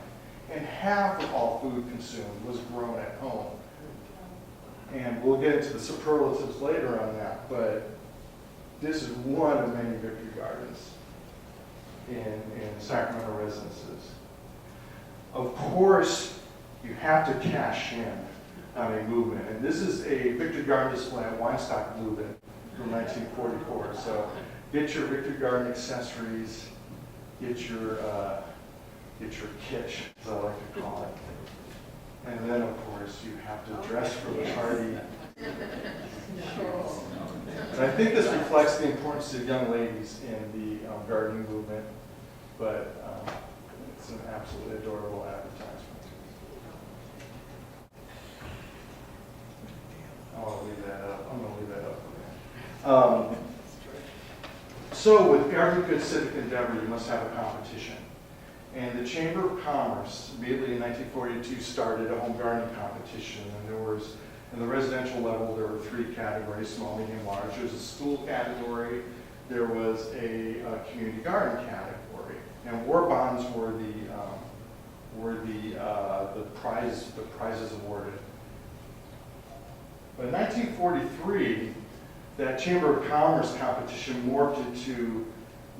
and half of all food consumed was grown at home. And we'll get into the superlatives later on that, but this is one of many victory gardens in Sacramento residences. Of course, you have to cash in on a movement. And this is a victory garden display at Weinstock Lubin from 1944. So get your victory garden accessories, get your kitsch, as I like to call it. And then, of course, you have to dress for the party. And I think this reflects the importance of young ladies in the gardening movement, but it's an absolutely adorable advertisement. I'll leave that up. I'm going to leave that up. So with every good civic endeavor, you must have a competition. And the Chamber of Commerce, immediately in 1942, started a home gardening competition. And there was, in the residential level, there were 3 categories, small, medium, large. There was a school category. There was a community garden category. And war bonds were the prizes awarded. But in 1943, that Chamber of Commerce competition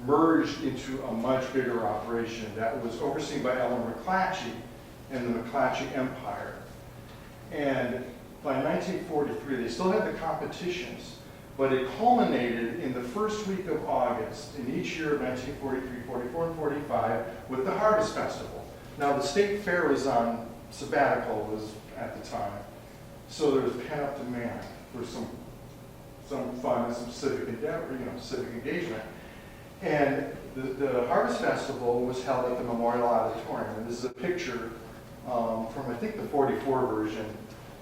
merged into a much bigger operation that was overseen by Ellen McClatchy and the McClatchy Empire. And by 1943, they still had the competitions, but it culminated in the first week of August in each year of 1943, 44, and 45 with the Harvest Festival. Now, the state fair was on sabbatical at the time, so there was pent-up demand for some some fun and some civic endeavor, civic engagement. And the Harvest Festival was held at the Memorial Auditorium. And this is a picture from, I think, the 44 version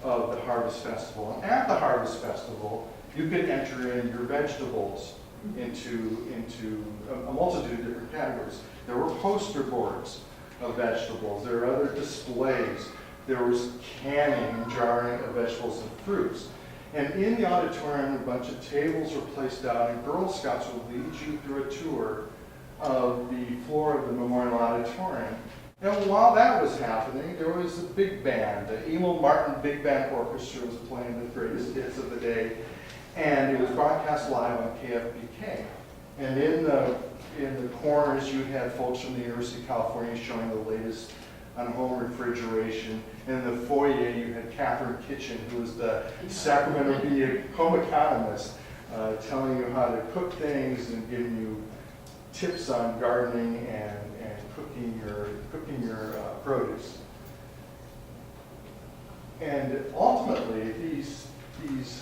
of the Harvest Festival. And at the Harvest Festival, you could enter in your vegetables into a multitude of different categories. There were poster boards of vegetables. There were other displays. There was canning and jarring of vegetables and fruits. And in the auditorium, a bunch of tables were placed out, and Girl Scouts would lead you through a tour of the floor of the Memorial Auditorium. And while that was happening, there was a big band. The Emil Martin Big Band Orchestra was playing the greatest hits of the day, and it was broadcast live on KFBK. And in the corners, you had folks from the University of California showing the latest on home refrigeration. And in the foyer, you had Catherine Kitchen, who was the Sacramento Bee home economist, telling you how to cook things and giving you tips on gardening and cooking your produce. And ultimately, these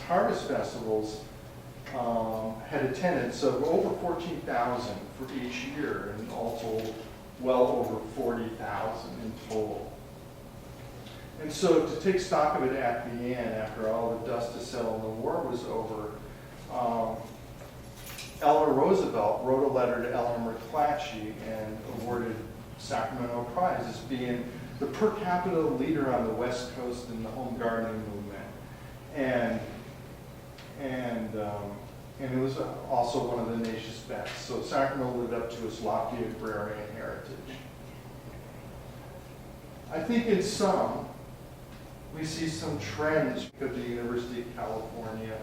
harvest festivals had attendance of over 14,000 for each year, and all told, well over 40,000 in total. And so to take stock of it at the end, after all the dust had settled and the war was over, Eleanor Roosevelt wrote a letter to Eleanor McClatchy and awarded Sacramento a prize as being the per capita leader on the West Coast in the home gardening movement. And it was also one of the nation's best. So Sacramento lived up to its lofty agrarian heritage. I think in some, we see some trends at the University of California,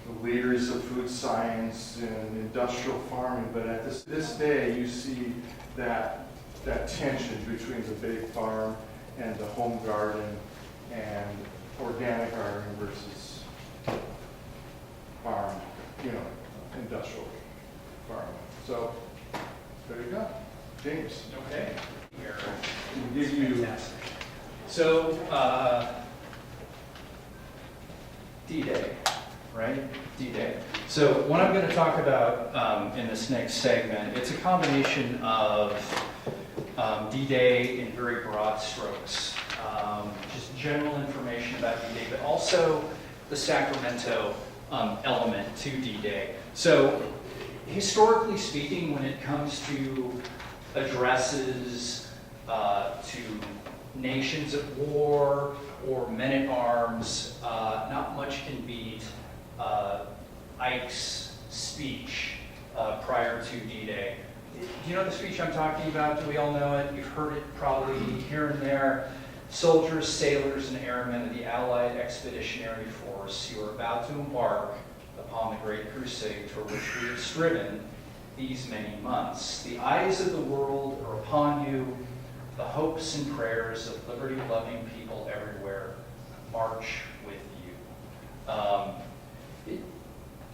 the leaders of food science and industrial farming, but at this day you see that tension between the big farm and the home garden and organic gardening versus farm, industrial farming. So there you go. James. Okay. Here. We'll give you Fantastic. So, D-Day, right? D-Day. So what I'm going to talk about in this next segment, it's a combination of D-Day in very broad strokes, just general information about D-Day, but also the Sacramento element to D-Day. So historically speaking, when it comes to addresses to nations at war or men at arms, not much can beat Ike's speech prior to D-Day. Do you know the speech I'm talking about? Do we all know it? You've heard it probably here and there. Soldiers, sailors, and airmen of the Allied Expeditionary Force, you are about to embark upon the great crusade for which we have striven these many months. The eyes of the world are upon you. The hopes and prayers of liberty-loving people everywhere march with you. I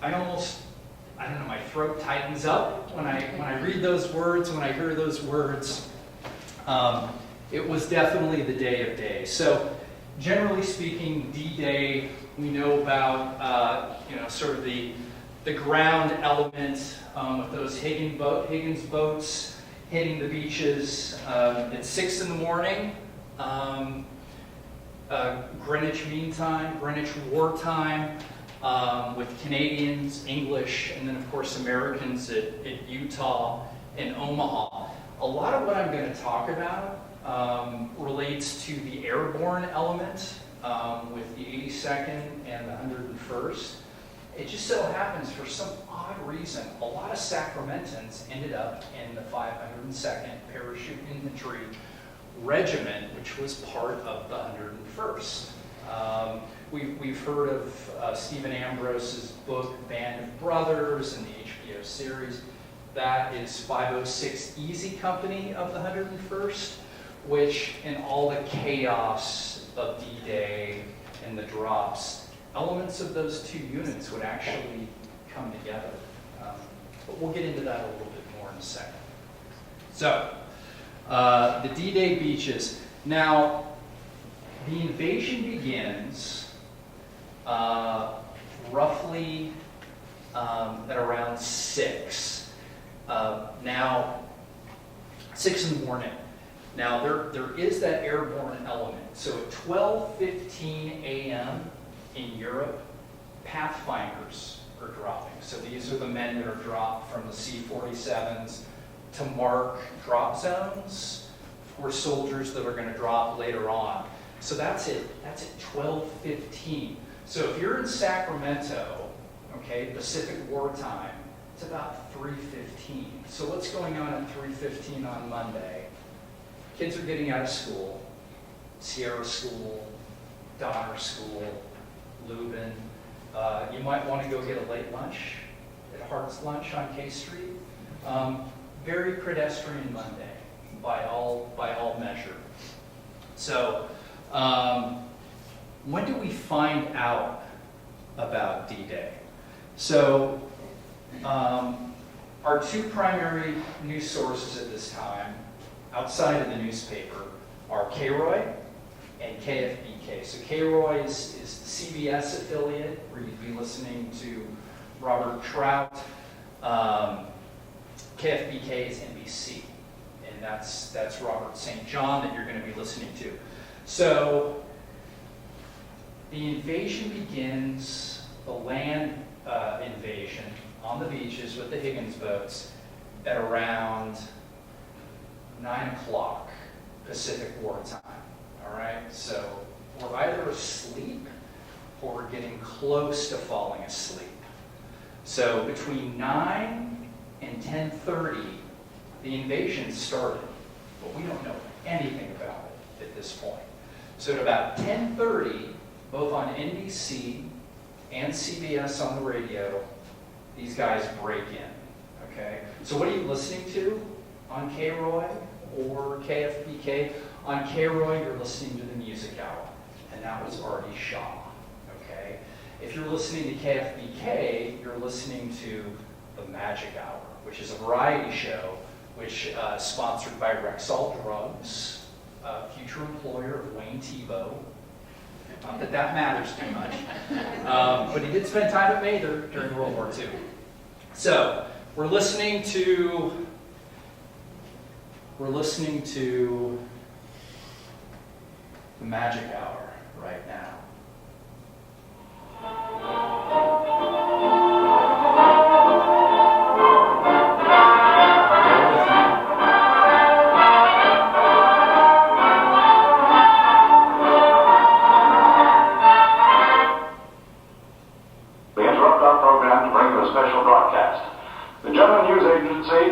don't know, my throat tightens up when I read those words, when I hear those words. It was definitely the day of days. So, generally speaking, D-Day, we know about, sort of the ground element of those Higgins boats hitting the beaches at 6 in the morning, Greenwich Mean Time, Greenwich War Time, with Canadians, English, and then of course Americans at Utah and Omaha. A lot of what I'm going to talk about relates to the airborne element with the 82nd and the 101st. It just so happens, for some odd reason, a lot of Sacramentans ended up in the 502nd Parachute Infantry Regiment, which was part of the 101st. We've heard of Stephen Ambrose's book, Band of Brothers, and the HBO series. That is 506 Easy Company of the 101st, which in all the chaos of D-Day and the drops, elements of those two units would actually come together. But we'll get into that a little bit more in a second. So, the D-Day beaches. Now, the invasion begins roughly at around 6. Now, 6 in the morning. Now, there is that airborne element. So at 12:15 a.m. in Europe, Pathfinders are dropping. So these are the men that are dropped from the C-47s to mark drop zones for soldiers that are going to drop later on. So that's at 12:15. So if you're in Sacramento, okay, Pacific War time, it's about 3:15. So what's going on at 3:15 on Monday? Kids are getting out of school, Sierra School, Donner School, Lubin. You might want to go get a late lunch at Hart's Lunch on K Street. Very pedestrian Monday by all measure. So when do we find out about D-Day? So our two primary news sources at this time, outside of the newspaper, are KROI and KFBK. So KROI is the CBS affiliate, where you'd be listening to Robert Trout. KFBK is NBC, and that's Robert St. John that you're going to be listening to. So the invasion begins, the land invasion on the beaches with the Higgins boats at around 9 o'clock Pacific War time. All right, so we're either asleep or we're getting close to falling asleep. So between 9 and 10:30, the invasion started, but we don't know anything about it at this point. So at about 10:30, both on NBC and CBS on the radio, these guys break in, okay? So what are you listening to on KROI or KFBK? On KROI, you're listening to the Music Hour, and that was Artie Shaw, okay? If you're listening to KFBK, you're listening to the Magic Hour, which is a variety show which is sponsored by Rexall Drugs, future employer of Wayne Thiebaud. Not that that matters too much, but he did spend time at Mather during World War II. So we're listening to the Magic Hour right now.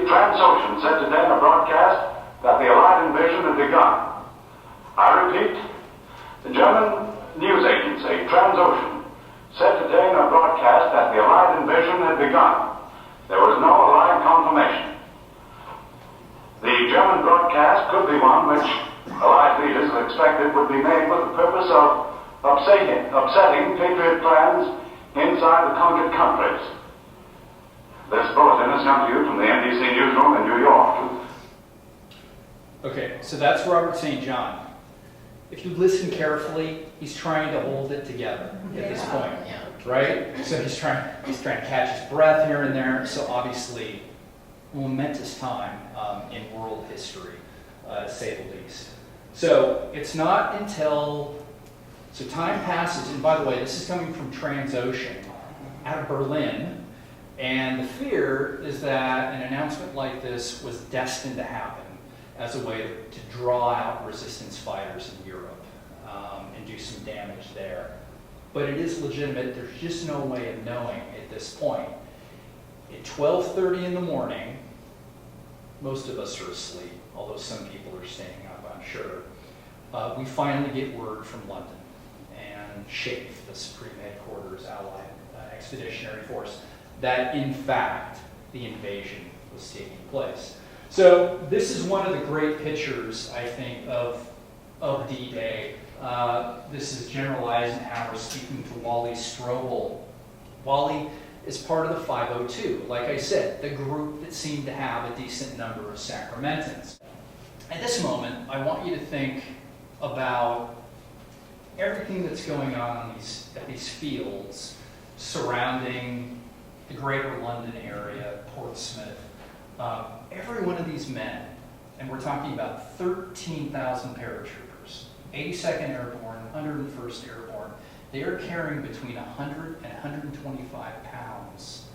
Transocean said today in a broadcast that the Allied invasion had begun. I repeat, the German news agency, Transocean, said today in a broadcast that the Allied invasion had begun. There was no Allied confirmation. The German broadcast could be one which Allied leaders expected would be made with the purpose of upsetting Patriot plans inside the conquered countries. This bulletin has come to you from the NBC newsroom in New York. Okay, so that's Robert St. John. If you listen carefully, he's trying to hold it together at this point, right? So he's trying to catch his breath here and there. So obviously, momentous time in world history, to say the least. So it's not until, so time passes, and by the way, this is coming from Transocean out of Berlin. And the fear is that an announcement like this was destined to happen as a way to draw out resistance fighters in Europe and do some damage there. But it is legitimate. There's just no way of knowing at this point. At 12:30 in the morning, most of us are asleep, although some people are staying up, I'm sure. We finally get word from London and SHAEF, the Supreme Headquarters Allied Expeditionary Force, that in fact the invasion was taking place. So this is one of the great pictures, I think, of D-Day. This is General Eisenhower speaking to Wally Strobel. Wally is part of the 502, like I said, the group that seemed to have a decent number of Sacramentans. At this moment, I want you to think about everything that's going on at these fields surrounding the greater London area, Portsmouth. Every one of these men, and we're talking about 13,000 paratroopers, 82nd Airborne, 101st Airborne, they are carrying between 100 and 125 pounds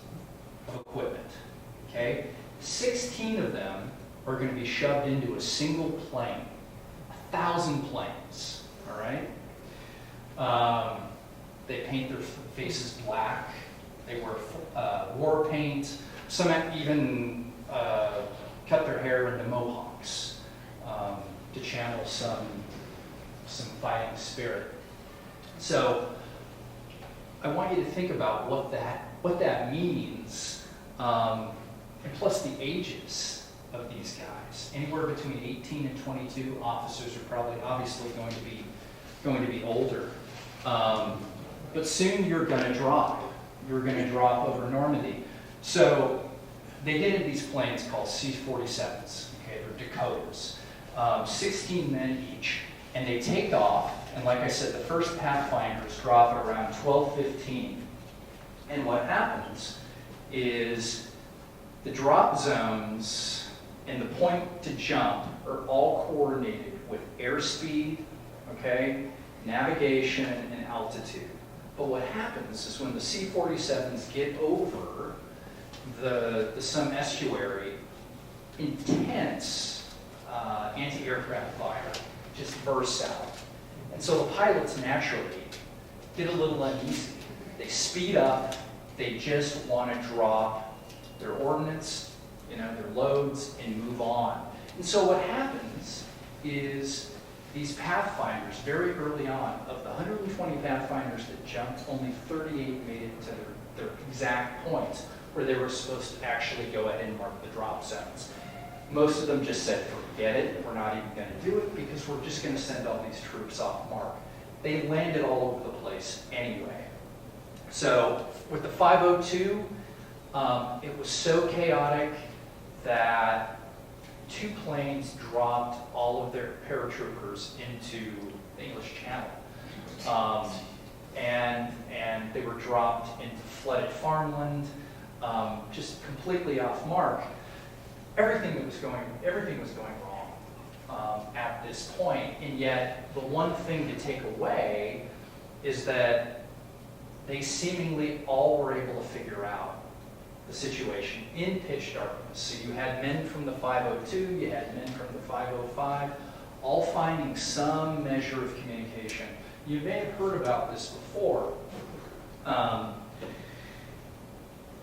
of equipment, okay? 16 of them are going to be shoved into a single plane, 1,000 planes, all right? They paint their faces black, they wear war paint, some even cut their hair into mohawks to channel some fighting spirit. So I want you to think about what that means, and plus the ages of these guys. Anywhere between 18 and 22. Officers are probably obviously going to be older. But soon you're going to drop. You're going to drop over Normandy. So they get in these planes called C-47s. Okay, they're Dakotas. 16 men each. And they take off, and like I said, the first Pathfinders drop at around 12:15. And what happens is the drop zones and the point to jump are all coordinated with airspeed, okay, navigation, and altitude. But what happens is when the C-47s get over the Somme estuary, intense anti-aircraft fire just bursts out. And so the pilots naturally get a little uneasy. They speed up, they just want to drop their ordnance, their loads, and move on. And so what happens is these Pathfinders, very early on, of the 120 Pathfinders that jumped, only 38 made it to their exact point where they were supposed to actually go ahead and mark the drop zones. Most of them just said, forget it, we're not even going to do it because we're just going to send all these troops off mark. They landed all over the place anyway. So with the 502, it was so chaotic that 2 planes dropped all of their paratroopers into the English Channel. And they were dropped into flooded farmland, just completely off mark. Everything was going wrong at this point, and yet the one thing to take away is that they seemingly all were able to figure out the situation in pitch darkness. So you had men from the 502, you had men from the 505, all finding some measure of communication. You may have heard about this before.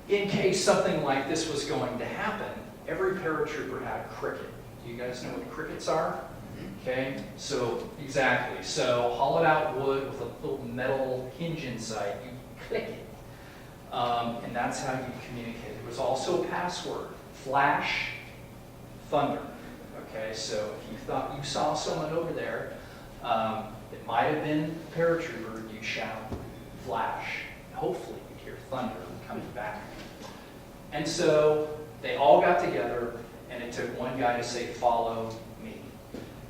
In case something like this was going to happen, every paratrooper had a cricket. Do you guys know what crickets are? Okay, so exactly. So hollowed out wood with a little metal hinge inside, you click it. And that's how you communicate. There was also a password, flash, thunder. Okay, so if you thought you saw someone over there, it might have been a paratrooper, you shout flash. Hopefully you hear thunder coming back. And so they all got together, and it took one guy to say, follow me.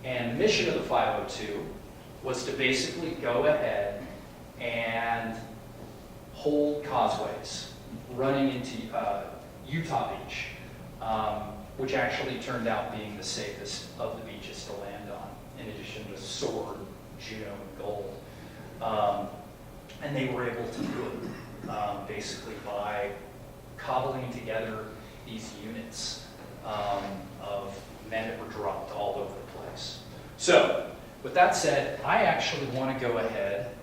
And the mission of the 502 was to basically go ahead and hold causeways running into Utah Beach, which actually turned out being the safest of the beaches to land on, in addition to Sword, Juno, and Gold. And they were able to do it basically by cobbling together these units of men that were dropped all over the place. So, with that said, I actually want to go ahead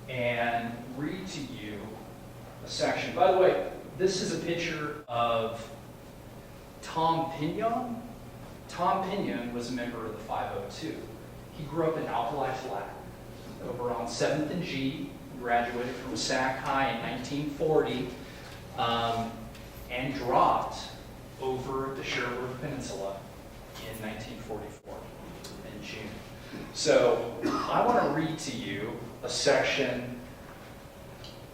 and read to you a section. By the way, this is a picture of Tom Pinion. Tom Pinion was a member of the 502. He grew up in Alkali Flat, over on 7th and G, graduated from Sac High in 1940, and dropped over the Sherwood Peninsula in 1944 in June. So I want to read to you a section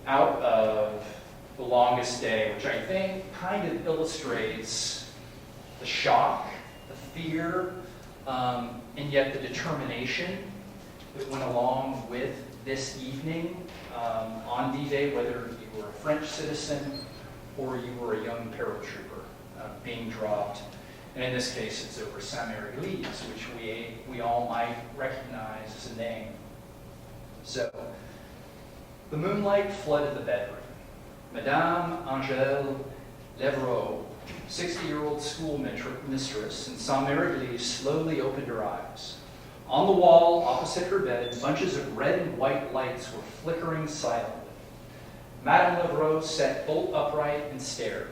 out of The Longest Day, which I think kind of illustrates the shock, the fear, and yet the determination that went along with this evening on D-Day, whether you were a French citizen or you were a young paratrooper being dropped. And in this case, it's over Saint-Mary-Lise, which we all might recognize as a name. So, the moonlight flooded the bedroom. Madame Angèle Levrault, 60-year-old school mistress in Saint-Mary-Lise, slowly opened her eyes. On the wall opposite her bed, bunches of red and white lights were flickering silently. Madame Levrault sat bolt upright and stared.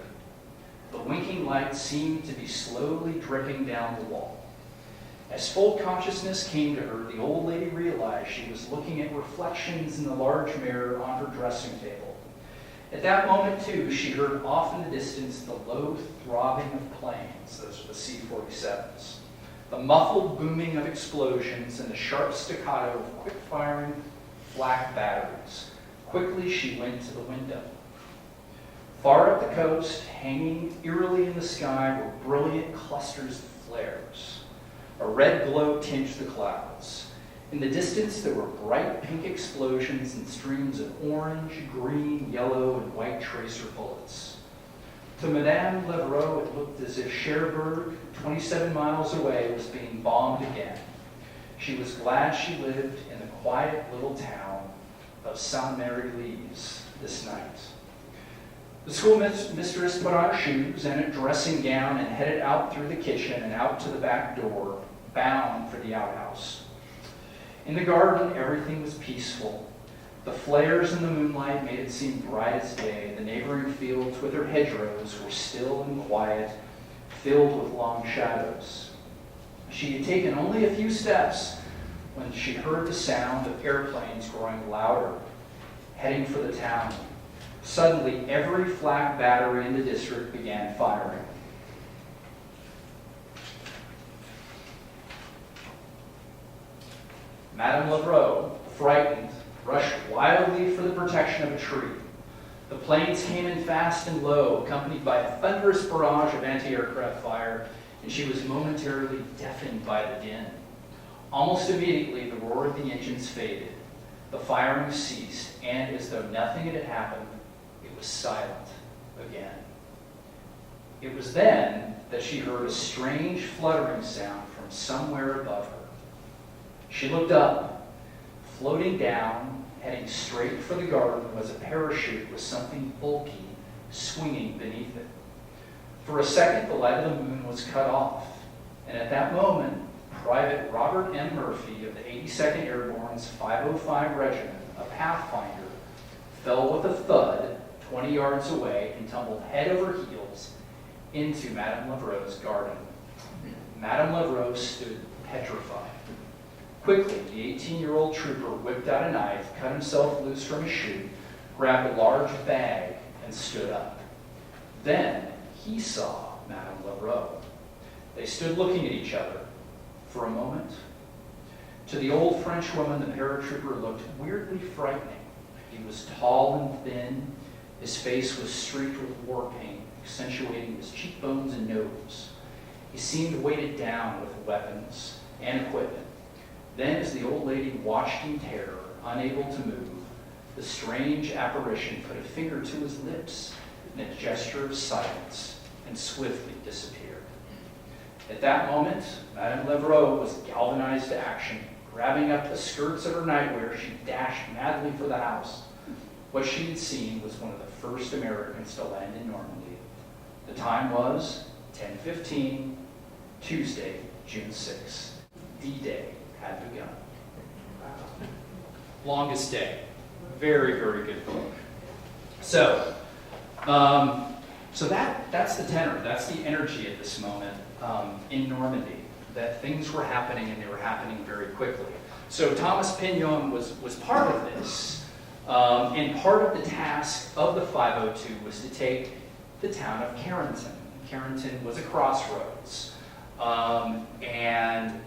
The winking light seemed to be slowly dripping down the wall. As full consciousness came to her, the old lady realized she was looking at reflections in the large mirror on her dressing table. At that moment, too, she heard off in the distance the low throbbing of planes, those are the C-47s, the muffled booming of explosions, and the sharp staccato of quick-firing flak batteries. Quickly, she went to the window. Far up the coast, hanging eerily in the sky, were brilliant clusters of flares. A red glow tinged the clouds. In the distance, there were bright pink explosions and streams of orange, green, yellow, and white tracer bullets. To Madame Levrault, it looked as if Cherbourg, 27 miles away, was being bombed again. She was glad she lived in the quiet little town of Saint-Mary-Lise this night. The school mistress put on her shoes and a dressing gown and headed out through the kitchen and out to the back door, bound for the outhouse. In the garden, everything was peaceful. The flares in the moonlight made it seem bright as day. The neighboring fields with their hedgerows were still and quiet, filled with long shadows. She had taken only a few steps when she heard the sound of airplanes growing louder, heading for the town. Suddenly, every flak battery in the district began firing. Madame Levrault, frightened, rushed wildly for the protection of a tree. The planes came in fast and low, accompanied by a thunderous barrage of anti-aircraft fire, and she was momentarily deafened by the din. Almost immediately, the roar of the engines faded. The firing ceased, and as though nothing had happened, it was silent again. It was then that she heard a strange fluttering sound from somewhere above her. She looked up. Floating down, heading straight for the garden, was a parachute with something bulky swinging beneath it. For a second, the light of the moon was cut off, and at that moment, Private Robert M. Murphy of the 82nd Airborne's 505 Regiment, a Pathfinder, fell with a thud 20 yards away and tumbled head over heels into Madame Levrault's garden. Madame Levrault stood petrified. Quickly, the 18-year-old trooper whipped out a knife, cut himself loose from his shoe, grabbed a large bag, and stood up. Then he saw Madame Levrault. They stood looking at each other for a moment. To the old Frenchwoman, the paratrooper looked weirdly frightening. He was tall and thin. His face was streaked with war paint, accentuating his cheekbones and nose. He seemed weighted down with weapons and equipment. Then, as the old lady watched in terror, unable to move, the strange apparition put a finger to his lips in a gesture of silence and swiftly disappeared. At that moment, Madame Levrault was galvanized to action. Grabbing up the skirts of her nightwear, she dashed madly for the house. What she had seen was one of the first Americans to land in Normandy. The time was 10:15, Tuesday, June 6th. D-Day had begun. Longest Day. Very, very good book. So that's the tenor. That's the energy at this moment in Normandy, that things were happening and they were happening very quickly. So Thomas Pignon was part of this, and part of the task of the 502 was to take the town of Carrington. Carrington was a crossroads, and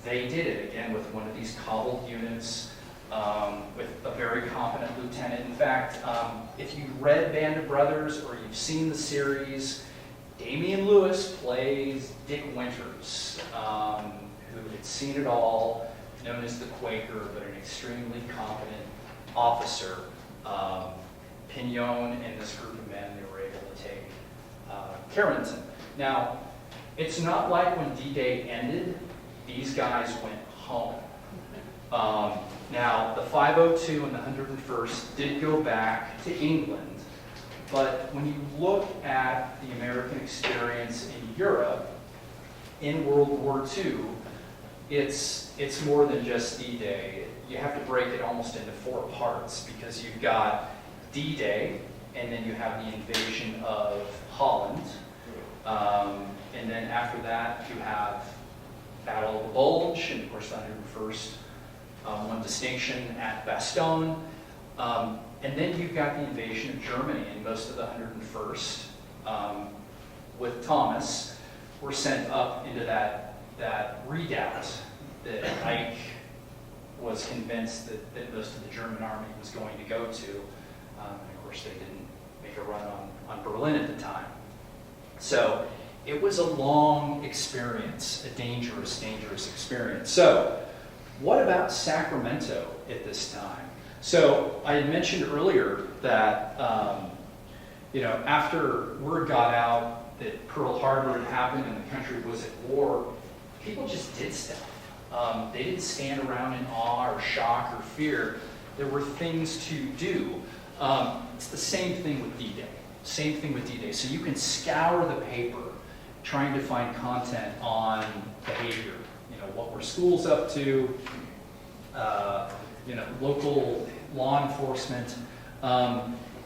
they did it again with one of these cobbled units, with a very competent lieutenant. In fact, if you've read Band of Brothers or you've seen the series, Damian Lewis plays Dick Winters, who had seen it all, known as the Quaker, but an extremely competent officer. Pignon and this group of men, they were able to take Carrington. Now, it's not like when D-Day ended, these guys went home. Now, the 502 and the 101st did go back to England, but when you look at the American experience in Europe in World War II, it's more than just D-Day. You have to break it almost into four parts, because you've got D-Day, and then you have the invasion of Holland, and then after that you have Battle of the Bulge, and of course the 101st won distinction at Bastogne, and then you've got the invasion of Germany, and most of the 101st, with Thomas, were sent up into that redoubt that Ike was convinced that most of the German army was going to go to. And of course, they didn't make a run on Berlin at the time. So it was a long experience, a dangerous, dangerous experience. So what about Sacramento at this time? So I had mentioned earlier that, after word got out that Pearl Harbor had happened and the country was at war, people just did stuff. They didn't stand around in awe or shock or fear. There were things to do. It's the same thing with D-Day. Same thing with D-Day. So you can scour the paper trying to find content on behavior. What were schools up to? Local law enforcement.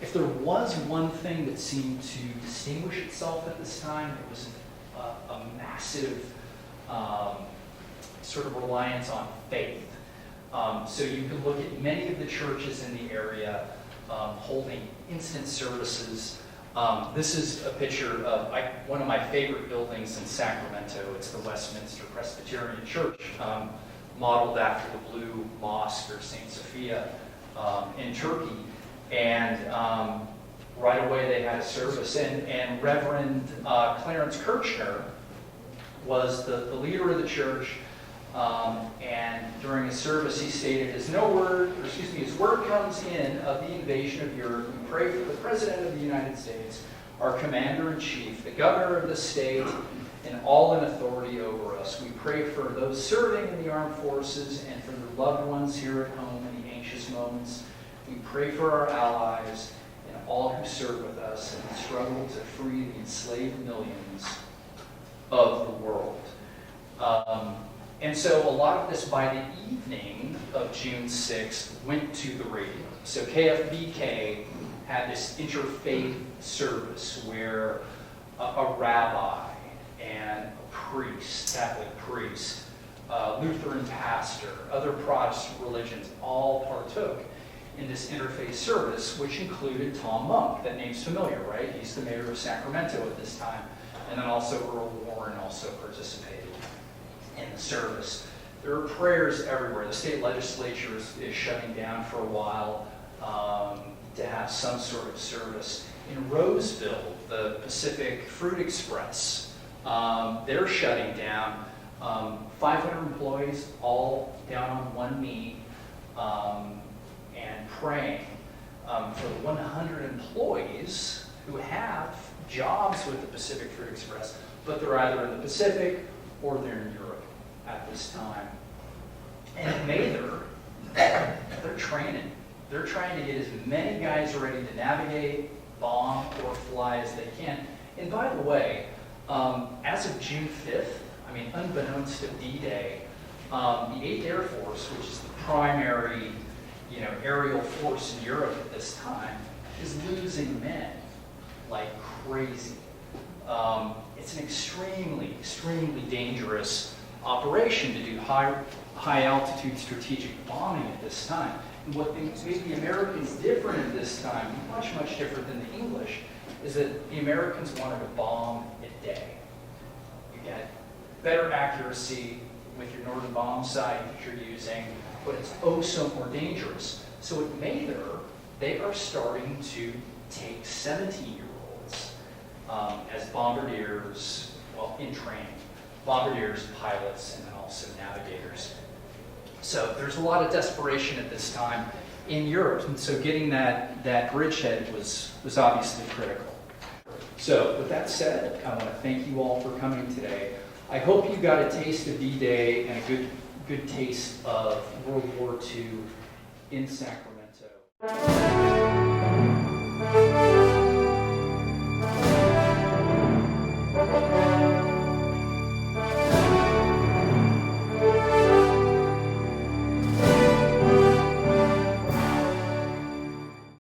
If there was one thing that seemed to distinguish itself at this time, it was a massive sort of reliance on faith. So you can look at many of the churches in the area holding instant services. This is a picture of one of my favorite buildings in Sacramento. It's the Westminster Presbyterian Church, modeled after the Blue Mosque or St. Sophia in Turkey. And right away they had a service. And Reverend Clarence Kirchner was the leader of the church. And during a service, he stated, as word comes in of the invasion of Europe, we pray for the President of the United States, our Commander-in-Chief, the Governor of the state, and all in authority over us. We pray for those serving in the armed forces and for their loved ones here at home in the anxious moments. We pray for our allies and all who serve with us in the struggle to free the enslaved millions of the world. And so a lot of this, by the evening of June 6th, went to the radio. So KFBK had this interfaith service where a rabbi and a priest, Catholic priest, Lutheran pastor, other Protestant religions all partook in this interfaith service, which included Tom Monk. That name's familiar, right? He's the mayor of Sacramento at this time. And then also Earl Warren also participated in the service. There are prayers everywhere. The state legislature is shutting down for a while to have some sort of service. In Roseville, the Pacific Fruit Express, they're shutting down. 500 employees all down on one knee and praying for the 100 employees who have jobs with the Pacific Fruit Express, but they're either in the Pacific or they're in Europe at this time. And at Mather, they're training. They're trying to get as many guys ready to navigate, bomb, or fly as they can. And by the way, as of June 5th, unbeknownst to D-Day, the 8th Air Force, which is the primary, aerial force in Europe at this time, is losing men like crazy. It's an extremely, extremely dangerous operation to do high altitude strategic bombing at this time. And what made the Americans different at this time, much, much different than the English, is that the Americans wanted to bomb at day. You get better accuracy with your northern bomb sight that you're using, but it's oh so more dangerous. So at Mather, they are starting to take 17-year-olds as bombardiers, in training, bombardiers, pilots, and then also navigators. So there's a lot of desperation at this time in Europe, and so getting that bridgehead was obviously critical. So with that said, I want to thank you all for coming today. I hope you got a taste of D-Day and a good taste of World War II in Sacramento.